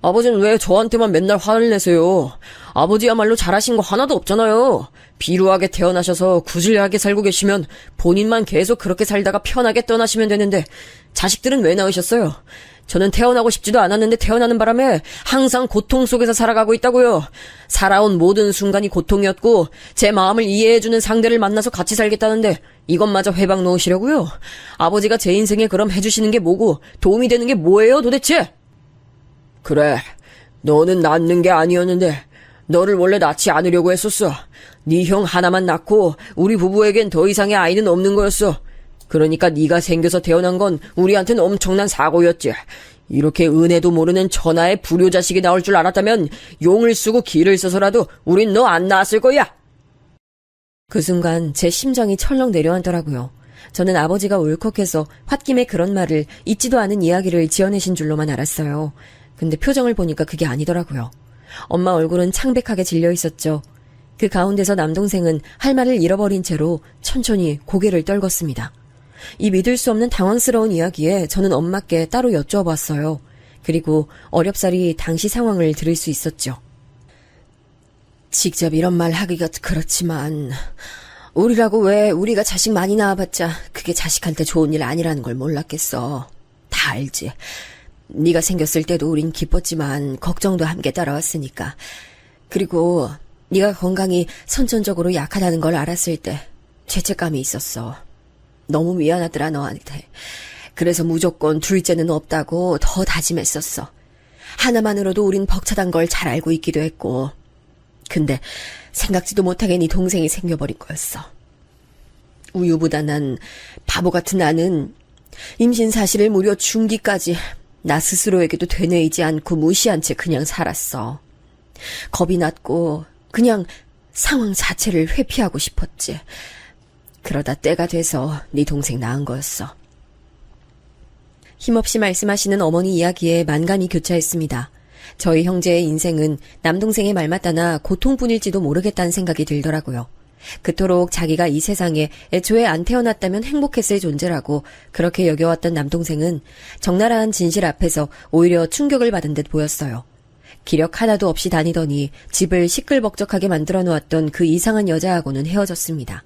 아버지는 왜 저한테만 맨날 화를 내세요? 아버지야말로 잘하신 거 하나도 없잖아요. 비루하게 태어나셔서 구질하게 살고 계시면 본인만 계속 그렇게 살다가 편하게 떠나시면 되는데 자식들은 왜 낳으셨어요? 저는 태어나고 싶지도 않았는데 태어나는 바람에 항상 고통 속에서 살아가고 있다고요. 살아온 모든 순간이 고통이었고 제 마음을 이해해주는 상대를 만나서 같이 살겠다는데 이것마저 회방 놓으시려고요? 아버지가 제 인생에 그럼 해주시는 게 뭐고 도움이 되는 게 뭐예요 도대체? 그래, 너는 낳는 게 아니었는데 너를 원래 낳지 않으려고 했었어. 네 형 하나만 낳고 우리 부부에겐 더 이상의 아이는 없는 거였어. 그러니까 네가 생겨서 태어난 건 우리한테는 엄청난 사고였지. 이렇게 은혜도 모르는 천하의 불효자식이 나올 줄 알았다면 용을 쓰고 기를 써서라도 우린 너 안 낳았을 거야. 그 순간 제 심장이 철렁 내려앉더라고요. 저는 아버지가 울컥해서 홧김에 그런 말을 잊지도 않은 이야기를 지어내신 줄로만 알았어요. 근데 표정을 보니까 그게 아니더라고요. 엄마 얼굴은 창백하게 질려 있었죠. 그 가운데서 남동생은 할 말을 잃어버린 채로 천천히 고개를 떨궜습니다. 이 믿을 수 없는 당황스러운 이야기에 저는 엄마께 따로 여쭤봤어요. 그리고 어렵사리 당시 상황을 들을 수 있었죠. 직접 이런 말 하기가 그렇지만 우리라고 왜 우리가 자식 많이 낳아봤자 그게 자식한테 좋은 일 아니라는 걸 몰랐겠어. 다 알지. 네가 생겼을 때도 우린 기뻤지만 걱정도 함께 따라왔으니까. 그리고 네가 건강이 선천적으로 약하다는 걸 알았을 때 죄책감이 있었어. 너무 미안하더라 너한테. 그래서 무조건 둘째는 없다고 더 다짐했었어. 하나만으로도 우린 벅차단 걸 잘 알고 있기도 했고. 근데 생각지도 못하게 네 동생이 생겨버린 거였어. 우유보다 난 바보 같은 나는 임신 사실을 무려 중기까지 나 스스로에게도 되뇌이지 않고 무시한 채 그냥 살았어. 겁이 났고 그냥 상황 자체를 회피하고 싶었지. 그러다 때가 돼서 네 동생 낳은 거였어. 힘없이 말씀하시는 어머니 이야기에 만감이 교차했습니다. 저희 형제의 인생은 남동생의 말 맞다나 고통뿐일지도 모르겠다는 생각이 들더라고요. 그토록 자기가 이 세상에 애초에 안 태어났다면 행복했을 존재라고 그렇게 여겨왔던 남동생은 적나라한 진실 앞에서 오히려 충격을 받은 듯 보였어요. 기력 하나도 없이 다니더니 집을 시끌벅적하게 만들어 놓았던 그 이상한 여자하고는 헤어졌습니다.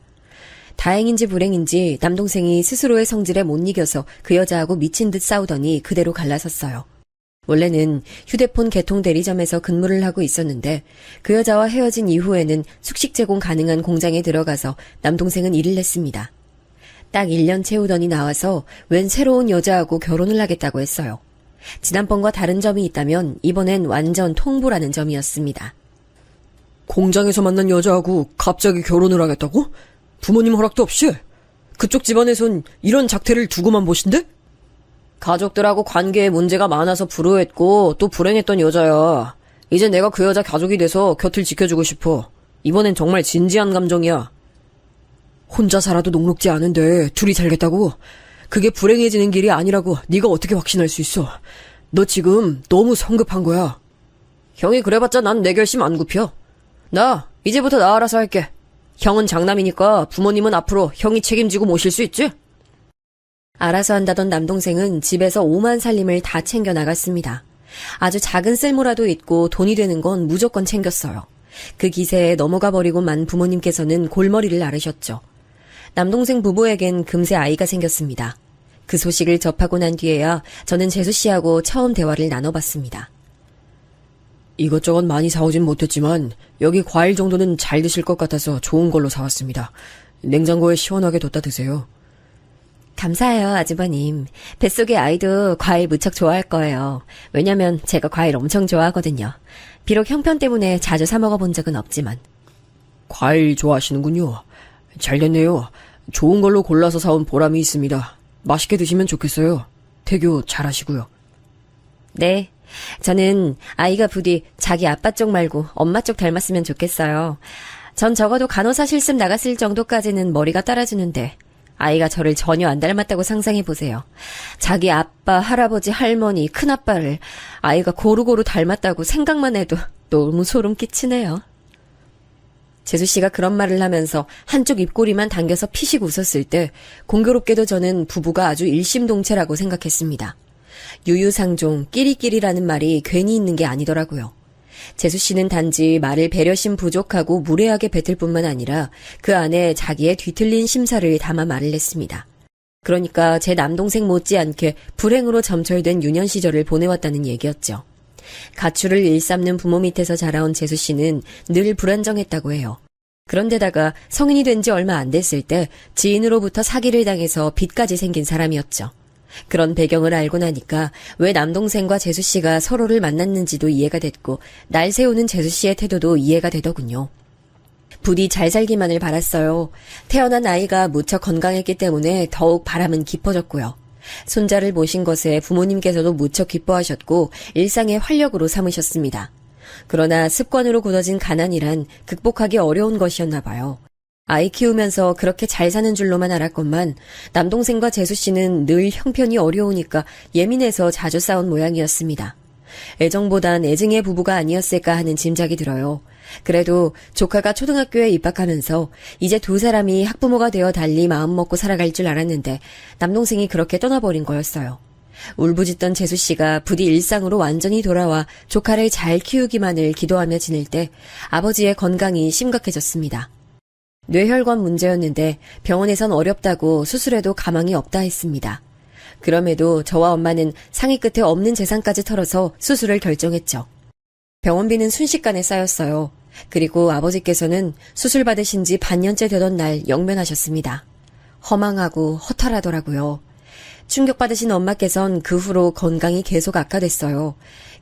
다행인지 불행인지 남동생이 스스로의 성질에 못 이겨서 그 여자하고 미친 듯 싸우더니 그대로 갈라섰어요. 원래는 휴대폰 개통 대리점에서 근무를 하고 있었는데 그 여자와 헤어진 이후에는 숙식 제공 가능한 공장에 들어가서 남동생은 일을 했습니다. 딱 1년 채우더니 나와서 웬 새로운 여자하고 결혼을 하겠다고 했어요. 지난번과 다른 점이 있다면 이번엔 완전 통보라는 점이었습니다. 공장에서 만난 여자하고 갑자기 결혼을 하겠다고? 부모님 허락도 없이? 그쪽 집안에선 이런 작태를 두고만 보신대? 가족들하고 관계에 문제가 많아서 불우했고 또 불행했던 여자야. 이제 내가 그 여자 가족이 돼서 곁을 지켜주고 싶어. 이번엔 정말 진지한 감정이야. 혼자 살아도 녹록지 않은데 둘이 살겠다고? 그게 불행해지는 길이 아니라고 네가 어떻게 확신할 수 있어? 너 지금 너무 성급한 거야. 형이 그래봤자 난 내 결심 안 굽혀. 나 이제부터 나 알아서 할게. 형은 장남이니까 부모님은 앞으로 형이 책임지고 모실 수 있지? 알아서 한다던 남동생은 집에서 오만 살림을 다 챙겨 나갔습니다. 아주 작은 쓸모라도 있고 돈이 되는 건 무조건 챙겼어요. 그 기세에 넘어가 버리고 만 부모님께서는 골머리를 앓으셨죠. 남동생 부부에겐 금세 아이가 생겼습니다. 그 소식을 접하고 난 뒤에야 저는 재수 씨하고 처음 대화를 나눠봤습니다. 이것저것 많이 사오진 못했지만 여기 과일 정도는 잘 드실 것 같아서 좋은 걸로 사왔습니다. 냉장고에 시원하게 뒀다 드세요. 감사해요, 아주버님. 뱃속의 아이도 과일 무척 좋아할 거예요. 왜냐면 제가 과일 엄청 좋아하거든요. 비록 형편 때문에 자주 사 먹어본 적은 없지만. 과일 좋아하시는군요. 잘 됐네요. 좋은 걸로 골라서 사온 보람이 있습니다. 맛있게 드시면 좋겠어요. 태교 잘하시고요. 네. 저는 아이가 부디 자기 아빠 쪽 말고 엄마 쪽 닮았으면 좋겠어요. 전 적어도 간호사 실습 나갔을 정도까지는 머리가 따라주는데 아이가 저를 전혀 안 닮았다고 상상해 보세요. 자기 아빠, 할아버지, 할머니, 큰아빠를 아이가 고루고루 닮았다고 생각만 해도 너무 소름 끼치네요. 재수 씨가 그런 말을 하면서 한쪽 입꼬리만 당겨서 피식 웃었을 때 공교롭게도 저는 부부가 아주 일심동체라고 생각했습니다. 유유상종, 끼리끼리라는 말이 괜히 있는 게 아니더라고요. 재수 씨는 단지 말을 배려심 부족하고 무례하게 뱉을 뿐만 아니라 그 안에 자기의 뒤틀린 심사를 담아 말을 했습니다. 그러니까 제 남동생 못지않게 불행으로 점철된 유년 시절을 보내왔다는 얘기였죠. 가출을 일삼는 부모 밑에서 자라온 재수 씨는 늘 불안정했다고 해요. 그런데다가 성인이 된 지 얼마 안 됐을 때 지인으로부터 사기를 당해서 빚까지 생긴 사람이었죠. 그런 배경을 알고 나니까 왜 남동생과 재수 씨가 서로를 만났는지도 이해가 됐고 날 세우는 재수 씨의 태도도 이해가 되더군요. 부디 잘 살기만을 바랐어요. 태어난 아이가 무척 건강했기 때문에 더욱 바람은 깊어졌고요. 손자를 모신 것에 부모님께서도 무척 기뻐하셨고 일상의 활력으로 삼으셨습니다. 그러나 습관으로 굳어진 가난이란 극복하기 어려운 것이었나 봐요. 아이 키우면서 그렇게 잘 사는 줄로만 알았건만 남동생과 재수 씨는 늘 형편이 어려우니까 예민해서 자주 싸운 모양이었습니다. 애정보단 애증의 부부가 아니었을까 하는 짐작이 들어요. 그래도 조카가 초등학교에 입학하면서 이제 두 사람이 학부모가 되어 달리 마음먹고 살아갈 줄 알았는데 남동생이 그렇게 떠나버린 거였어요. 울부짖던 재수 씨가 부디 일상으로 완전히 돌아와 조카를 잘 키우기만을 기도하며 지낼 때 아버지의 건강이 심각해졌습니다. 뇌혈관 문제였는데 병원에선 어렵다고 수술해도 가망이 없다 했습니다. 그럼에도 저와 엄마는 상의 끝에 없는 재산까지 털어서 수술을 결정했죠. 병원비는 순식간에 쌓였어요. 그리고 아버지께서는 수술 받으신 지 반년째 되던 날 영면하셨습니다. 허망하고 허탈하더라고요. 충격받으신 엄마께선 그 후로 건강이 계속 악화됐어요.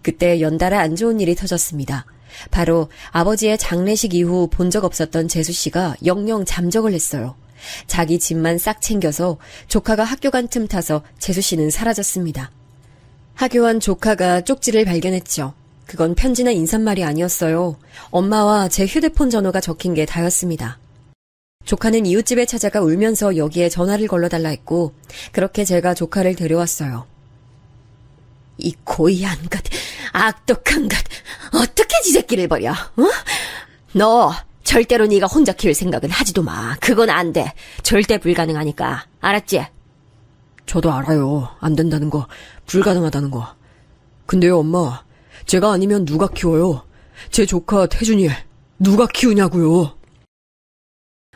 그때 연달아 안 좋은 일이 터졌습니다. 바로 아버지의 장례식 이후 본 적 없었던 재수 씨가 영영 잠적을 했어요. 자기 집만 싹 챙겨서 조카가 학교 간 틈 타서 재수 씨는 사라졌습니다. 하교한 조카가 쪽지를 발견했죠. 그건 편지나 인사말이 아니었어요. 엄마와 제 휴대폰 전화가 적힌 게 다였습니다. 조카는 이웃집에 찾아가 울면서 여기에 전화를 걸러달라 했고 그렇게 제가 조카를 데려왔어요. 이 고의한 것, 악독한 것, 어떻게 지 새끼를 버려? 어? 너 절대로 네가 혼자 키울 생각은 하지도 마. 그건 안 돼. 절대 불가능하니까. 알았지? 저도 알아요. 안 된다는 거, 불가능하다는 거. 근데요, 엄마. 제가 아니면 누가 키워요? 제 조카 태준이 누가 키우냐고요?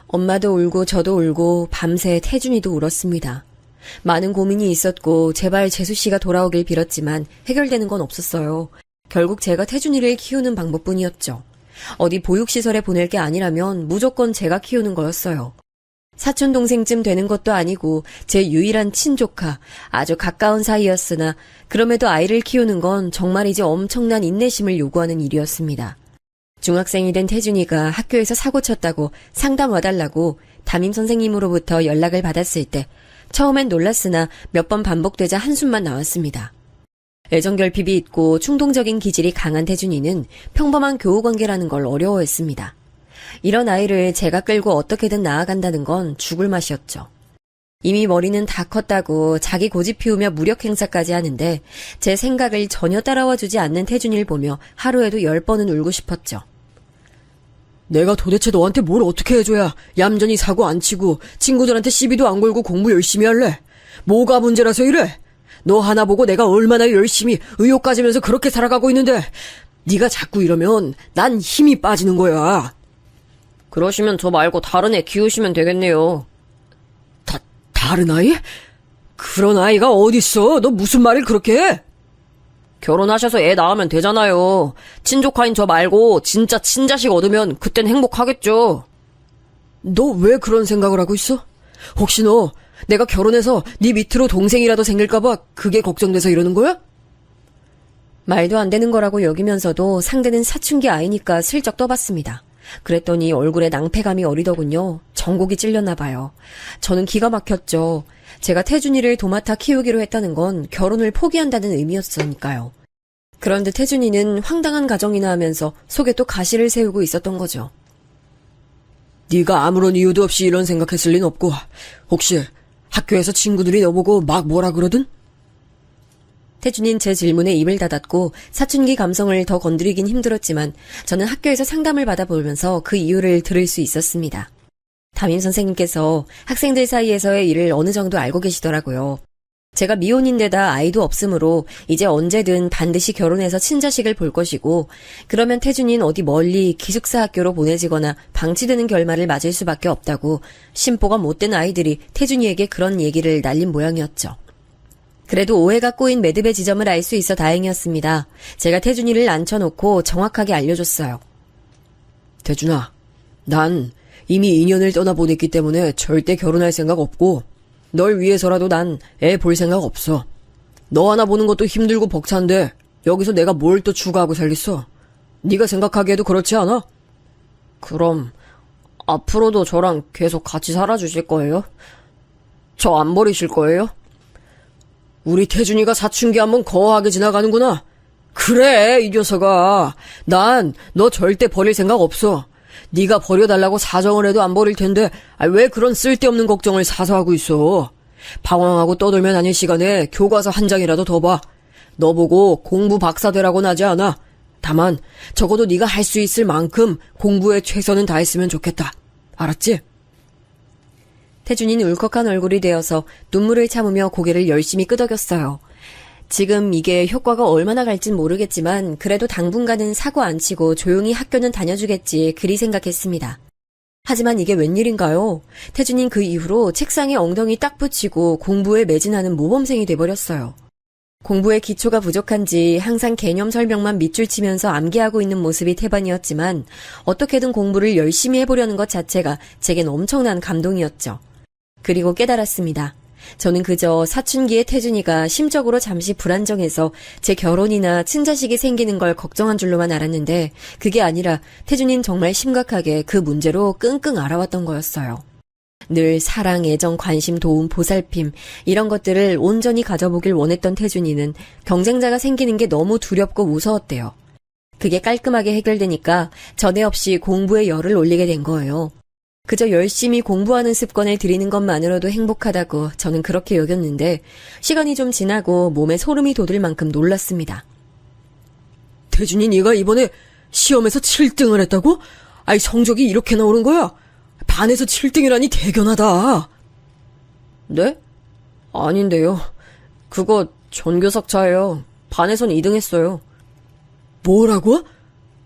엄마도 울고 저도 울고 밤새 태준이도 울었습니다. 많은 고민이 있었고 제발 재수 씨가 돌아오길 빌었지만 해결되는 건 없었어요. 결국 제가 태준이를 키우는 방법뿐이었죠. 어디 보육시설에 보낼 게 아니라면 무조건 제가 키우는 거였어요. 사촌 동생쯤 되는 것도 아니고 제 유일한 친조카, 아주 가까운 사이였으나 그럼에도 아이를 키우는 건 정말이지 엄청난 인내심을 요구하는 일이었습니다. 중학생이 된 태준이가 학교에서 사고 쳤다고 상담 와달라고 담임 선생님으로부터 연락을 받았을 때 처음엔 놀랐으나 몇 번 반복되자 한숨만 나왔습니다. 애정결핍이 있고 충동적인 기질이 강한 태준이는 평범한 교우관계라는 걸 어려워했습니다. 이런 아이를 제가 끌고 어떻게든 나아간다는 건 죽을 맛이었죠. 이미 머리는 다 컸다고 자기 고집 피우며 무력 행사까지 하는데 제 생각을 전혀 따라와 주지 않는 태준이를 보며 하루에도 10번은 울고 싶었죠. 내가 도대체 너한테 뭘 어떻게 해줘야 얌전히 사고 안 치고 친구들한테 시비도 안 걸고 공부 열심히 할래? 뭐가 문제라서 이래? 너 하나 보고 내가 얼마나 열심히 의욕 가지면서 그렇게 살아가고 있는데 네가 자꾸 이러면 난 힘이 빠지는 거야. 그러시면 저 말고 다른 애 키우시면 되겠네요. 다른 아이? 그런 아이가 어딨어? 너 무슨 말을 그렇게 해? 결혼하셔서 애 낳으면 되잖아요. 친조카인 저 말고 진짜 친자식 얻으면 그땐 행복하겠죠. 너 왜 그런 생각을 하고 있어? 혹시 너 내가 결혼해서 네 밑으로 동생이라도 생길까봐 그게 걱정돼서 이러는 거야? 말도 안 되는 거라고 여기면서도 상대는 사춘기 아이니까 슬쩍 떠봤습니다. 그랬더니 얼굴에 낭패감이 어리더군요. 전곡이 찔렸나 봐요. 저는 기가 막혔죠. 제가 태준이를 도맡아 키우기로 했다는 건 결혼을 포기한다는 의미였으니까요. 그런데 태준이는 황당한 가정이나 하면서 속에 또 가시를 세우고 있었던 거죠. 네가 아무런 이유도 없이 이런 생각했을 린 없고 혹시 학교에서 친구들이 너보고 막 뭐라 그러든? 태준이는 제 질문에 입을 닫았고 사춘기 감성을 더 건드리긴 힘들었지만 저는 학교에서 상담을 받아보면서 그 이유를 들을 수 있었습니다. 담임 선생님께서 학생들 사이에서의 일을 어느 정도 알고 계시더라고요. 제가 미혼인데다 아이도 없으므로 이제 언제든 반드시 결혼해서 친자식을 볼 것이고 그러면 태준이는 어디 멀리 기숙사 학교로 보내지거나 방치되는 결말을 맞을 수밖에 없다고 심보가 못된 아이들이 태준이에게 그런 얘기를 날린 모양이었죠. 그래도 오해가 꼬인 매듭의 지점을 알 수 있어 다행이었습니다. 제가 태준이를 앉혀놓고 정확하게 알려줬어요. 태준아, 난 이미 2년을 떠나보냈기 때문에 절대 결혼할 생각 없고 널 위해서라도 난 애 볼 생각 없어. 너 하나 보는 것도 힘들고 벅찬데 여기서 내가 뭘 또 추가하고 살겠어? 네가 생각하기에도 그렇지 않아? 그럼 앞으로도 저랑 계속 같이 살아주실 거예요? 저 안 버리실 거예요? 우리 태준이가 사춘기 한번 거하게 지나가는구나. 그래, 이 녀석아. 난 너 절대 버릴 생각 없어. 네가 버려달라고 사정을 해도 안 버릴 텐데 왜 그런 쓸데없는 걱정을 사서 하고 있어. 방황하고 떠들면 아닐 시간에 교과서 한 장이라도 더 봐. 너 보고 공부 박사 되라고는 하지 않아. 다만 적어도 네가 할 수 있을 만큼 공부에 최선은 다했으면 좋겠다. 알았지? 태준이는 울컥한 얼굴이 되어서 눈물을 참으며 고개를 열심히 끄덕였어요. 지금 이게 효과가 얼마나 갈진 모르겠지만 그래도 당분간은 사고 안 치고 조용히 학교는 다녀주겠지 그리 생각했습니다. 하지만 이게 웬일인가요? 태준이는 그 이후로 책상에 엉덩이 딱 붙이고 공부에 매진하는 모범생이 돼버렸어요. 공부에 기초가 부족한지 항상 개념 설명만 밑줄 치면서 암기하고 있는 모습이 태반이었지만 어떻게든 공부를 열심히 해보려는 것 자체가 제겐 엄청난 감동이었죠. 그리고 깨달았습니다. 저는 그저 사춘기의 태준이가 심적으로 잠시 불안정해서 제 결혼이나 친자식이 생기는 걸 걱정한 줄로만 알았는데 그게 아니라 태준이는 정말 심각하게 그 문제로 끙끙 앓아왔던 거였어요. 늘 사랑, 애정, 관심, 도움, 보살핌 이런 것들을 온전히 가져보길 원했던 태준이는 경쟁자가 생기는 게 너무 두렵고 무서웠대요. 그게 깔끔하게 해결되니까 전에 없이 공부에 열을 올리게 된 거예요. 그저 열심히 공부하는 습관을 들이는 것만으로도 행복하다고 저는 그렇게 여겼는데 시간이 좀 지나고 몸에 소름이 돋을 만큼 놀랐습니다. 태준이 네가 이번에 시험에서 7등을 했다고? 아이 성적이 이렇게 나오는 거야? 반에서 7등이라니 대견하다. 네? 아닌데요. 그거 전교석차예요. 반에선 2등 했어요. 뭐라고?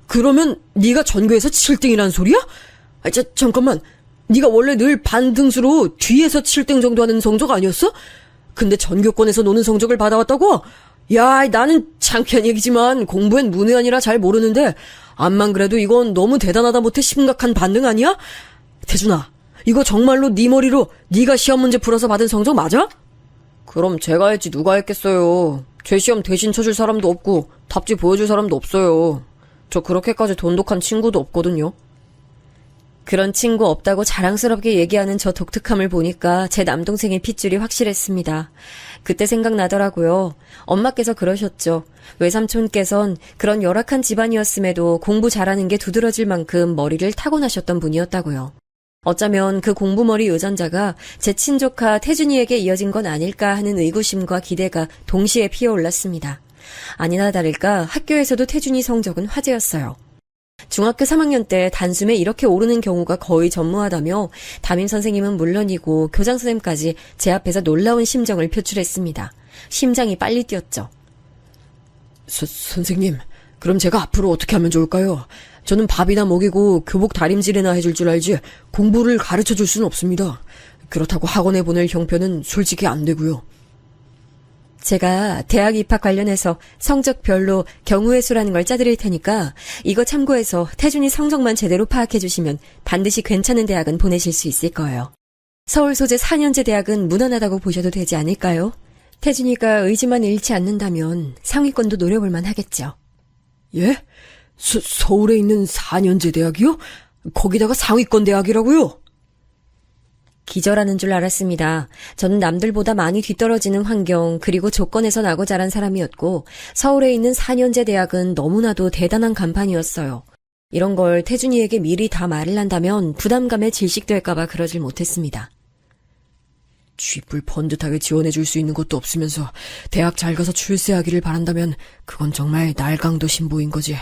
그러면 네가 전교에서 7등이란 소리야? 잠깐만. 네가 원래 늘 반등수로 뒤에서 7등 정도 하는 성적 아니었어? 근데 전교권에서 노는 성적을 받아왔다고? 야, 나는 창피한 얘기지만 공부엔 문외한이라 잘 모르는데 암만 그래도 이건 너무 대단하다 못해 심각한 반등 아니야? 태준아, 이거 정말로 네 머리로 네가 시험 문제 풀어서 받은 성적 맞아? 그럼 제가 했지 누가 했겠어요. 제 시험 대신 쳐줄 사람도 없고 답지 보여줄 사람도 없어요. 저 그렇게까지 돈독한 친구도 없거든요. 그런 친구 없다고 자랑스럽게 얘기하는 저 독특함을 보니까 제 남동생의 핏줄이 확실했습니다. 그때 생각나더라고요. 엄마께서 그러셨죠. 외삼촌께선 그런 열악한 집안이었음에도 공부 잘하는 게 두드러질 만큼 머리를 타고나셨던 분이었다고요. 어쩌면 그 공부머리 유전자가 제 친조카 태준이에게 이어진 건 아닐까 하는 의구심과 기대가 동시에 피어올랐습니다. 아니나 다를까 학교에서도 태준이 성적은 화제였어요. 중학교 3학년 때 단숨에 이렇게 오르는 경우가 거의 전무하다며 담임 선생님은 물론이고 교장 선생님까지 제 앞에서 놀라운 심정을 표출했습니다. 심장이 빨리 뛰었죠. 선생님, 그럼 제가 앞으로 어떻게 하면 좋을까요? 저는 밥이나 먹이고 교복 다림질이나 해줄 줄 알지 공부를 가르쳐줄 수는 없습니다. 그렇다고 학원에 보낼 형편은 솔직히 안 되고요. 제가 대학 입학 관련해서 성적별로 경우의 수라는 걸 짜드릴 테니까 이거 참고해서 태준이 성적만 제대로 파악해 주시면 반드시 괜찮은 대학은 보내실 수 있을 거예요. 서울 소재 4년제 대학은 무난하다고 보셔도 되지 않을까요? 태준이가 의지만 잃지 않는다면 상위권도 노려볼 만하겠죠. 예? 서울에 있는 4년제 대학이요? 거기다가 상위권 대학이라고요? 기절하는 줄 알았습니다. 저는 남들보다 많이 뒤떨어지는 환경 그리고 조건에서 나고 자란 사람이었고 서울에 있는 4년제 대학은 너무나도 대단한 간판이었어요. 이런 걸 태준이에게 미리 다 말을 한다면 부담감에 질식될까봐 그러질 못했습니다. 쥐뿔 번듯하게 지원해줄 수 있는 것도 없으면서 대학 잘 가서 출세하기를 바란다면 그건 정말 날강도 신보인 거지.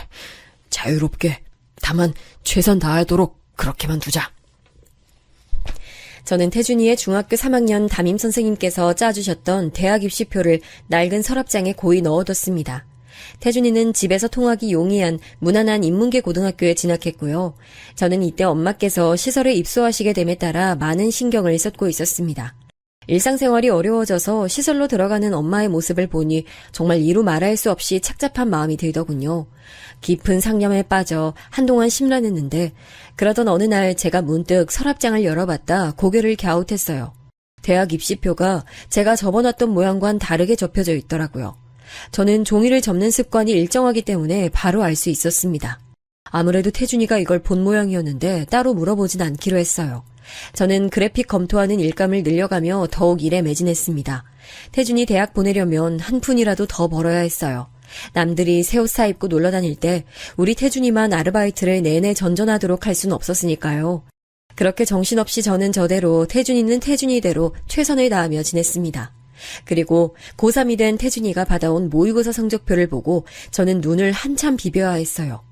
자유롭게, 다만 최선 다하도록 그렇게만 두자. 저는 태준이의 중학교 3학년 담임 선생님께서 짜주셨던 대학 입시표를 낡은 서랍장에 고이 넣어뒀습니다. 태준이는 집에서 통하기 용이한 무난한 인문계 고등학교에 진학했고요. 저는 이때 엄마께서 시설에 입소하시게 됨에 따라 많은 신경을 썼고 있었습니다. 일상생활이 어려워져서 시설로 들어가는 엄마의 모습을 보니 정말 이루 말할 수 없이 착잡한 마음이 들더군요. 깊은 상념에 빠져 한동안 심란했는데 그러던 어느 날 제가 문득 서랍장을 열어봤다 고개를 갸웃했어요. 대학 입시표가 제가 접어놨던 모양과는 다르게 접혀져 있더라고요. 저는 종이를 접는 습관이 일정하기 때문에 바로 알 수 있었습니다. 아무래도 태준이가 이걸 본 모양이었는데 따로 물어보진 않기로 했어요. 저는 그래픽 검토하는 일감을 늘려가며 더욱 일에 매진했습니다. 태준이 대학 보내려면 한 푼이라도 더 벌어야 했어요. 남들이 새 옷 사입고 놀러 다닐 때 우리 태준이만 아르바이트를 내내 전전하도록 할 순 없었으니까요. 그렇게 정신없이 저는 저대로 태준이는 태준이대로 최선을 다하며 지냈습니다. 그리고 고3이 된 태준이가 받아온 모의고사 성적표를 보고 저는 눈을 한참 비벼야 했어요.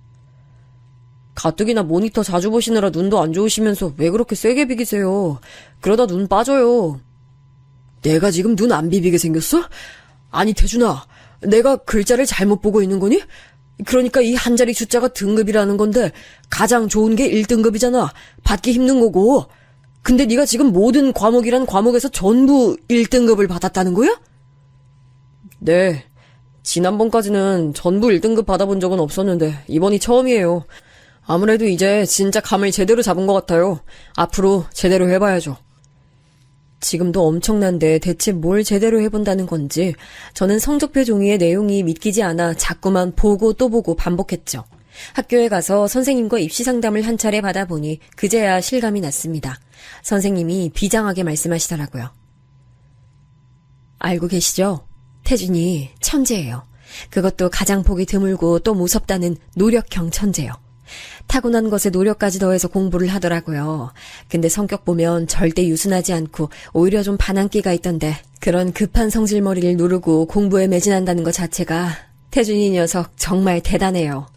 가뜩이나 모니터 자주 보시느라 눈도 안 좋으시면서 왜 그렇게 세게 비기세요? 그러다 눈 빠져요. 내가 지금 눈 안 비비게 생겼어? 아니 태준아, 내가 글자를 잘못 보고 있는 거니? 그러니까 이 한 자리 숫자가 등급이라는 건데 가장 좋은 게 1등급이잖아. 받기 힘든 거고. 근데 네가 지금 모든 과목이란 과목에서 전부 1등급을 받았다는 거야? 네. 지난번까지는 전부 1등급 받아본 적은 없었는데 이번이 처음이에요. 아무래도 이제 진짜 감을 제대로 잡은 것 같아요. 앞으로 제대로 해봐야죠. 지금도 엄청난데 대체 뭘 제대로 해본다는 건지 저는 성적표 종이의 내용이 믿기지 않아 자꾸만 보고 또 보고 반복했죠. 학교에 가서 선생님과 입시 상담을 한 차례 받아보니 그제야 실감이 났습니다. 선생님이 비장하게 말씀하시더라고요. 알고 계시죠? 태준이 천재예요. 그것도 가장 보기 드물고 또 무섭다는 노력형 천재요. 타고난 것에 노력까지 더해서 공부를 하더라고요. 근데 성격 보면 절대 유순하지 않고 오히려 좀 반항기가 있던데 그런 급한 성질머리를 누르고 공부에 매진한다는 것 자체가 태준이 녀석 정말 대단해요.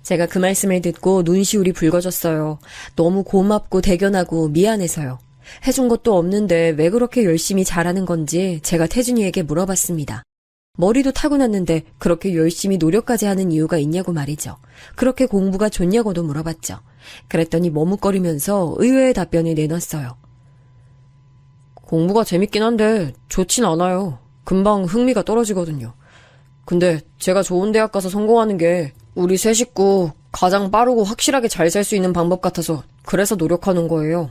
제가 그 말씀을 듣고 눈시울이 붉어졌어요. 너무 고맙고 대견하고 미안해서요. 해준 것도 없는데 왜 그렇게 열심히 잘하는 건지 제가 태준이에게 물어봤습니다. 머리도 타고났는데 그렇게 열심히 노력까지 하는 이유가 있냐고 말이죠. 그렇게 공부가 좋냐고도 물어봤죠. 그랬더니 머뭇거리면서 의외의 답변을 내놨어요. 공부가 재밌긴 한데 좋진 않아요. 금방 흥미가 떨어지거든요. 근데 제가 좋은 대학 가서 성공하는 게 우리 세 식구 가장 빠르고 확실하게 잘 살 수 있는 방법 같아서 그래서 노력하는 거예요.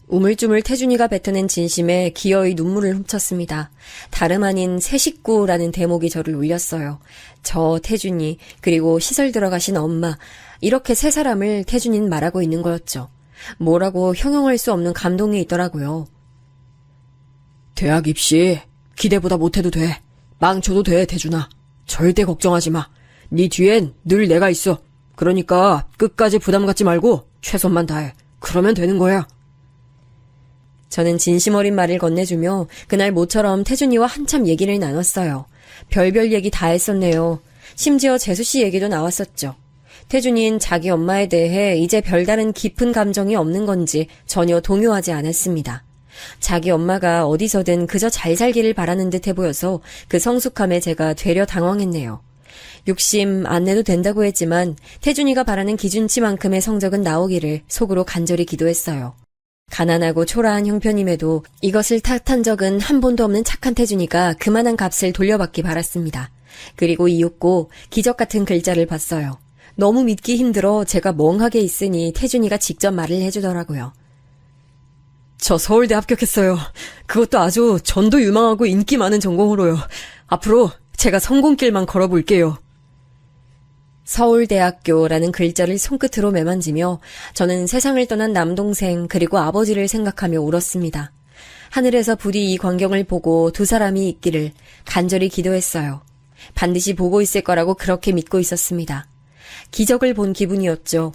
우물쭈물 태준이가 뱉어낸 진심에 기어이 눈물을 훔쳤습니다. 다름 아닌 새 식구라는 대목이 저를 울렸어요. 저 태준이 그리고 시설 들어가신 엄마 이렇게 세 사람을 태준이는 말하고 있는 거였죠. 뭐라고 형용할 수 없는 감동이 있더라고요. 대학 입시 기대보다 못해도 돼. 망쳐도 돼 태준아. 절대 걱정하지 마. 네 뒤엔 늘 내가 있어. 그러니까 끝까지 부담 갖지 말고 최선만 다해. 그러면 되는 거야. 저는 진심 어린 말을 건네주며 그날 모처럼 태준이와 한참 얘기를 나눴어요. 별별 얘기 다 했었네요. 심지어 재수씨 얘기도 나왔었죠. 태준이는 자기 엄마에 대해 이제 별다른 깊은 감정이 없는 건지 전혀 동요하지 않았습니다. 자기 엄마가 어디서든 그저 잘 살기를 바라는 듯해 보여서 그 성숙함에 제가 되려 당황했네요. 욕심 안 내도 된다고 했지만 태준이가 바라는 기준치만큼의 성적은 나오기를 속으로 간절히 기도했어요. 가난하고 초라한 형편임에도 이것을 탓한 적은 한 번도 없는 착한 태준이가 그만한 값을 돌려받기 바랐습니다. 그리고 이윽고 기적 같은 글자를 봤어요. 너무 믿기 힘들어 제가 멍하게 있으니 태준이가 직접 말을 해주더라고요. 저 서울대 합격했어요. 그것도 아주 전도 유망하고 인기 많은 전공으로요. 앞으로 제가 성공길만 걸어볼게요. 서울대학교라는 글자를 손끝으로 매만지며 저는 세상을 떠난 남동생 그리고 아버지를 생각하며 울었습니다. 하늘에서 부디 이 광경을 보고 두 사람이 있기를 간절히 기도했어요. 반드시 보고 있을 거라고 그렇게 믿고 있었습니다. 기적을 본 기분이었죠.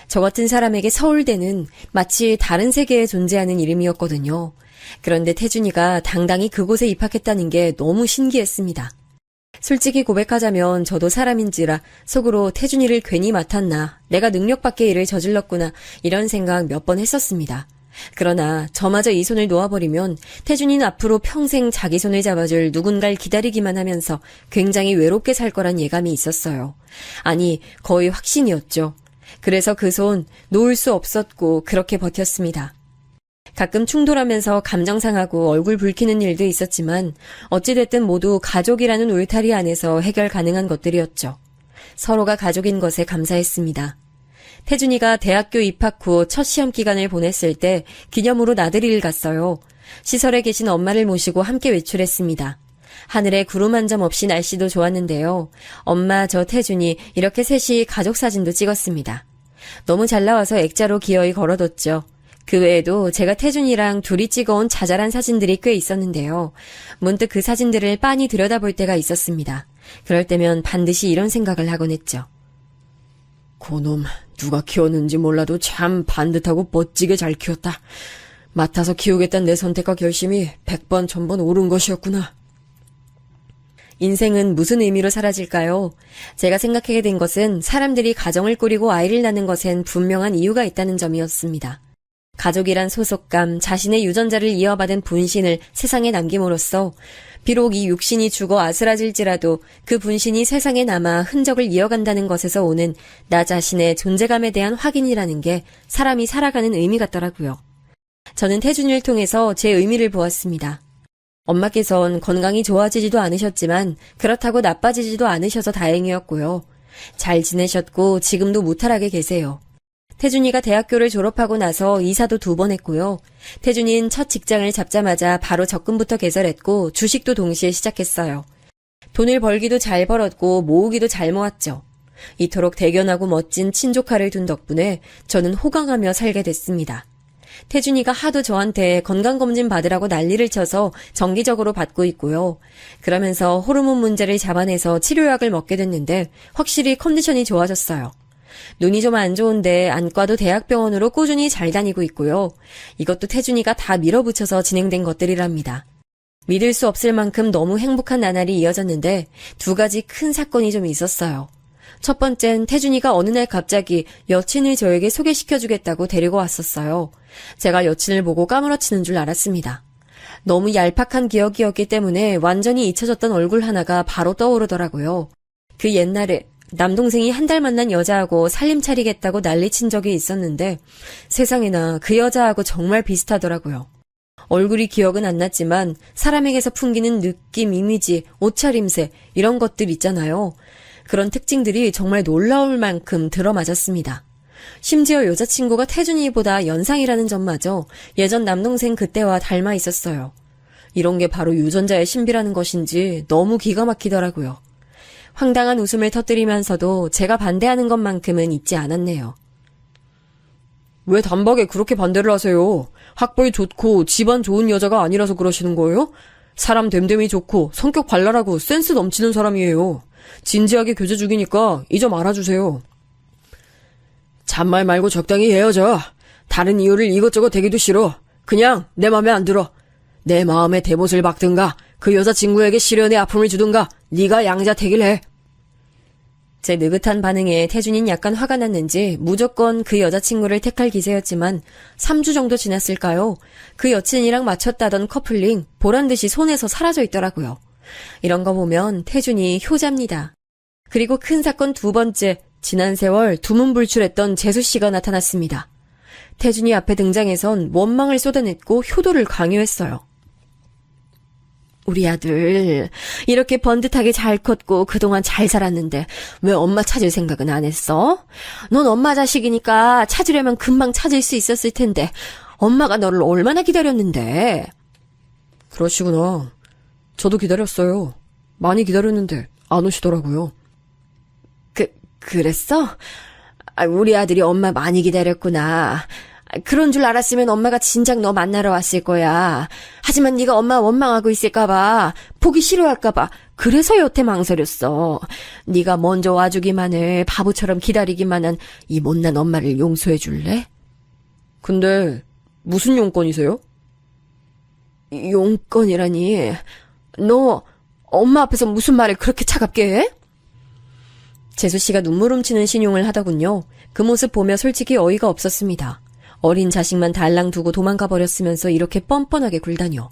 저 같은 사람에게 서울대는 마치 다른 세계에 존재하는 이름이었거든요. 그런데 태준이가 당당히 그곳에 입학했다는 게 너무 신기했습니다. 솔직히 고백하자면 저도 사람인지라 속으로 태준이를 괜히 맡았나, 내가 능력 밖의 일을 저질렀구나 이런 생각 몇 번 했었습니다. 그러나 저마저 이 손을 놓아버리면 태준이는 앞으로 평생 자기 손을 잡아줄 누군가를 기다리기만 하면서 굉장히 외롭게 살 거란 예감이 있었어요. 아니, 거의 확신이었죠. 그래서 그 손 놓을 수 없었고 그렇게 버텼습니다. 가끔 충돌하면서 감정 상하고 얼굴 붉히는 일도 있었지만 어찌됐든 모두 가족이라는 울타리 안에서 해결 가능한 것들이었죠. 서로가 가족인 것에 감사했습니다. 태준이가 대학교 입학 후 첫 시험 기간을 보냈을 때 기념으로 나들이를 갔어요. 시설에 계신 엄마를 모시고 함께 외출했습니다. 하늘에 구름 한 점 없이 날씨도 좋았는데요. 엄마, 저 태준이 이렇게 셋이 가족 사진도 찍었습니다. 너무 잘 나와서 액자로 기어이 걸어뒀죠. 그 외에도 제가 태준이랑 둘이 찍어온 자잘한 사진들이 꽤 있었는데요. 문득 그 사진들을 빤히 들여다볼 때가 있었습니다. 그럴 때면 반드시 이런 생각을 하곤 했죠. 그놈 누가 키웠는지 몰라도 참 반듯하고 멋지게 잘 키웠다. 맡아서 키우겠다는 내 선택과 결심이 100번 1000번 옳은 것이었구나. 인생은 무슨 의미로 사라질까요? 제가 생각하게 된 것은 사람들이 가정을 꾸리고 아이를 낳는 것엔 분명한 이유가 있다는 점이었습니다. 가족이란 소속감, 자신의 유전자를 이어받은 분신을 세상에 남김으로써 비록 이 육신이 죽어 아스라질지라도 그 분신이 세상에 남아 흔적을 이어간다는 것에서 오는 나 자신의 존재감에 대한 확인이라는 게 사람이 살아가는 의미 같더라고요. 저는 태준이를 통해서 제 의미를 보았습니다. 엄마께선 건강이 좋아지지도 않으셨지만 그렇다고 나빠지지도 않으셔서 다행이었고요. 잘 지내셨고 지금도 무탈하게 계세요. 태준이가 대학교를 졸업하고 나서 이사도 2번 했고요. 태준이는 첫 직장을 잡자마자 바로 적금부터 개설했고 주식도 동시에 시작했어요. 돈을 벌기도 잘 벌었고 모으기도 잘 모았죠. 이토록 대견하고 멋진 친조카를 둔 덕분에 저는 호강하며 살게 됐습니다. 태준이가 하도 저한테 건강검진 받으라고 난리를 쳐서 정기적으로 받고 있고요. 그러면서 호르몬 문제를 잡아내서 치료약을 먹게 됐는데 확실히 컨디션이 좋아졌어요. 눈이 좀 안 좋은데 안과도 대학병원으로 꾸준히 잘 다니고 있고요. 이것도 태준이가 다 밀어붙여서 진행된 것들이랍니다. 믿을 수 없을 만큼 너무 행복한 나날이 이어졌는데 2가지 큰 사건이 좀 있었어요. 첫 번째는 태준이가 어느 날 갑자기 여친을 저에게 소개시켜주겠다고 데리고 왔었어요. 제가 여친을 보고 까무러치는 줄 알았습니다. 너무 얄팍한 기억이었기 때문에 완전히 잊혀졌던 얼굴 하나가 바로 떠오르더라고요. 그 옛날에 남동생이 한 달 만난 여자하고 살림 차리겠다고 난리친 적이 있었는데 세상에나 그 여자하고 정말 비슷하더라고요. 얼굴이 기억은 안 났지만 사람에게서 풍기는 느낌, 이미지, 옷차림새 이런 것들 있잖아요. 그런 특징들이 정말 놀라울 만큼 들어맞았습니다. 심지어 여자친구가 태준이보다 연상이라는 점마저 예전 남동생 그때와 닮아 있었어요. 이런 게 바로 유전자의 신비라는 것인지 너무 기가 막히더라고요. 황당한 웃음을 터뜨리면서도 제가 반대하는 것만큼은 잊지 않았네요. 왜 단박에 그렇게 반대를 하세요? 학벌 좋고 집안 좋은 여자가 아니라서 그러시는 거예요? 사람 됨됨이 좋고 성격 발랄하고 센스 넘치는 사람이에요. 진지하게 교제 중이니까 이 점 알아주세요. 잔말 말고 적당히 헤어져. 다른 이유를 이것저것 대기도 싫어. 그냥 내 맘에 안 들어. 내 마음에 대못을 박든가 그 여자친구에게 시련의 아픔을 주든가 네가 양자택일 해. 제 느긋한 반응에 태준이는 약간 화가 났는지 무조건 그 여자친구를 택할 기세였지만 3주 정도 지났을까요? 그 여친이랑 맞췄다던 커플링 보란듯이 손에서 사라져 있더라고요. 이런 거 보면 태준이 효자입니다. 그리고 큰 사건 2번째, 지난 세월 두문불출했던 재수씨가 나타났습니다. 태준이 앞에 등장해선 원망을 쏟아냈고 효도를 강요했어요. 우리 아들 이렇게 번듯하게 잘 컸고 그동안 잘 살았는데 왜 엄마 찾을 생각은 안 했어? 넌 엄마 자식이니까 찾으려면 금방 찾을 수 있었을 텐데 엄마가 너를 얼마나 기다렸는데. 그러시구나. 저도 기다렸어요. 많이 기다렸는데 안 오시더라고요. 그랬어? 우리 아들이 엄마 많이 기다렸구나. 그런 줄 알았으면 엄마가 진작 너 만나러 왔을 거야. 하지만 네가 엄마 원망하고 있을까봐, 보기 싫어할까봐 그래서 여태 망설였어. 네가 먼저 와주기만을 바보처럼 기다리기만 한 이 못난 엄마를 용서해 줄래? 근데 무슨 용건이세요? 용건이라니. 너 엄마 앞에서 무슨 말을 그렇게 차갑게 해? 재수 씨가 눈물 훔치는 신용을 하더군요. 그 모습 보며 솔직히 어이가 없었습니다. 어린 자식만 달랑 두고 도망가 버렸으면서 이렇게 뻔뻔하게 굴다녀.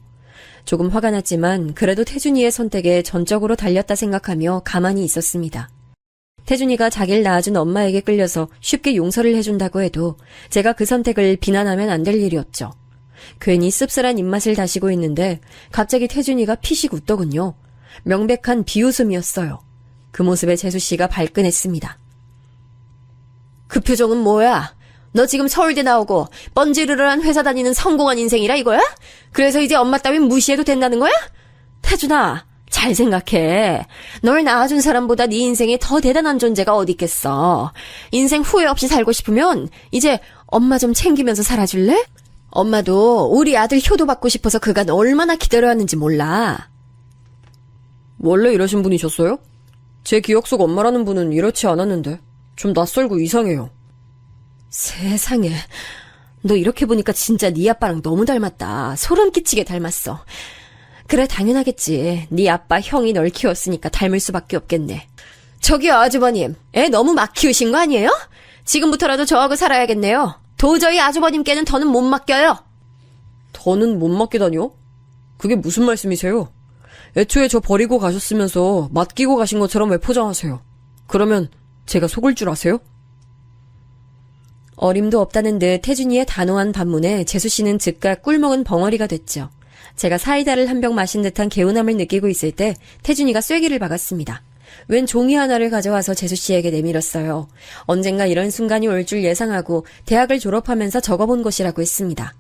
조금 화가 났지만 그래도 태준이의 선택에 전적으로 달렸다 생각하며 가만히 있었습니다. 태준이가 자기를 낳아준 엄마에게 끌려서 쉽게 용서를 해준다고 해도 제가 그 선택을 비난하면 안 될 일이었죠. 괜히 씁쓸한 입맛을 다시고 있는데 갑자기 태준이가 피식 웃더군요. 명백한 비웃음이었어요. 그 모습에 재수 씨가 발끈했습니다. 그 표정은 뭐야? 너 지금 서울대 나오고 번지르르한 회사 다니는 성공한 인생이라 이거야? 그래서 이제 엄마 따윈 무시해도 된다는 거야? 태준아, 잘 생각해. 널 낳아준 사람보다 네 인생에 더 대단한 존재가 어디 있겠어. 인생 후회 없이 살고 싶으면 이제 엄마 좀 챙기면서 살아줄래? 엄마도 우리 아들 효도받고 싶어서 그간 얼마나 기다려왔는지 몰라. 원래 이러신 분이셨어요? 제 기억 속 엄마라는 분은 이렇지 않았는데 좀 낯설고 이상해요. 세상에, 너 이렇게 보니까 진짜 네 아빠랑 너무 닮았다. 소름 끼치게 닮았어. 그래, 당연하겠지. 네 아빠, 형이 널 키웠으니까 닮을 수밖에 없겠네. 저기요, 아주버님. 애 너무 막 키우신 거 아니에요? 지금부터라도 저하고 살아야겠네요. 도저히 아주버님께는 더는 못 맡겨요. 더는 못 맡기다뇨? 그게 무슨 말씀이세요? 애초에 저 버리고 가셨으면서 맡기고 가신 것처럼 왜 포장하세요? 그러면 제가 속을 줄 아세요? 어림도 없다는 듯 태준이의 단호한 반문에 재수 씨는 즉각 꿀먹은 벙어리가 됐죠. 제가 사이다를 한 병 마신 듯한 개운함을 느끼고 있을 때 태준이가 쐐기를 박았습니다. 웬 종이 하나를 가져와서 재수 씨에게 내밀었어요. 언젠가 이런 순간이 올 줄 예상하고 대학을 졸업하면서 적어본 것이라고 했습니다.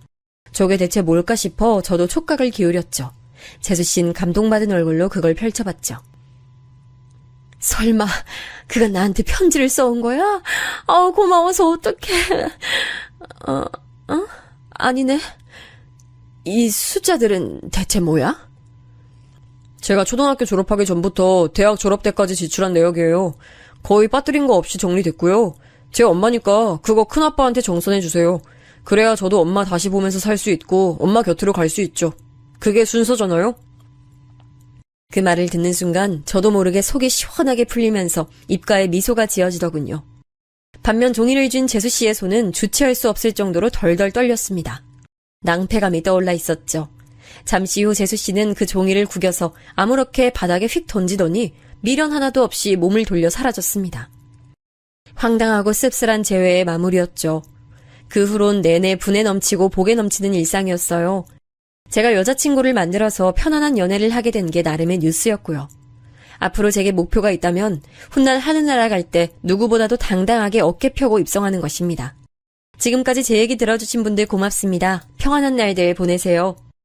저게 대체 뭘까 싶어 저도 촉각을 기울였죠. 재수 씨는 감동받은 얼굴로 그걸 펼쳐봤죠. 설마 그가 나한테 편지를 써온 거야? 고마워서 어떡해. 아니네. 이 숫자들은 대체 뭐야? 제가 초등학교 졸업하기 전부터 대학 졸업 때까지 지출한 내역이에요. 거의 빠뜨린 거 없이 정리됐고요. 제 엄마니까 그거 큰아빠한테 정선해주세요. 그래야 저도 엄마 다시 보면서 살 수 있고 엄마 곁으로 갈 수 있죠. 그게 순서잖아요? 그 말을 듣는 순간 저도 모르게 속이 시원하게 풀리면서 입가에 미소가 지어지더군요. 반면 종이를 쥔 재수 씨의 손은 주체할 수 없을 정도로 덜덜 떨렸습니다. 낭패감이 떠올라 있었죠. 잠시 후 재수 씨는 그 종이를 구겨서 아무렇게 바닥에 휙 던지더니 미련 하나도 없이 몸을 돌려 사라졌습니다. 황당하고 씁쓸한 재회의 마무리였죠. 그 후론 내내 분에 넘치고 복에 넘치는 일상이었어요. 제가 여자친구를 만들어서 편안한 연애를 하게 된 게 나름의 뉴스였고요. 앞으로 제게 목표가 있다면 훗날 하늘나라 갈 때 누구보다도 당당하게 어깨 펴고 입성하는 것입니다. 지금까지 제 얘기 들어주신 분들 고맙습니다. 평안한 날들 보내세요.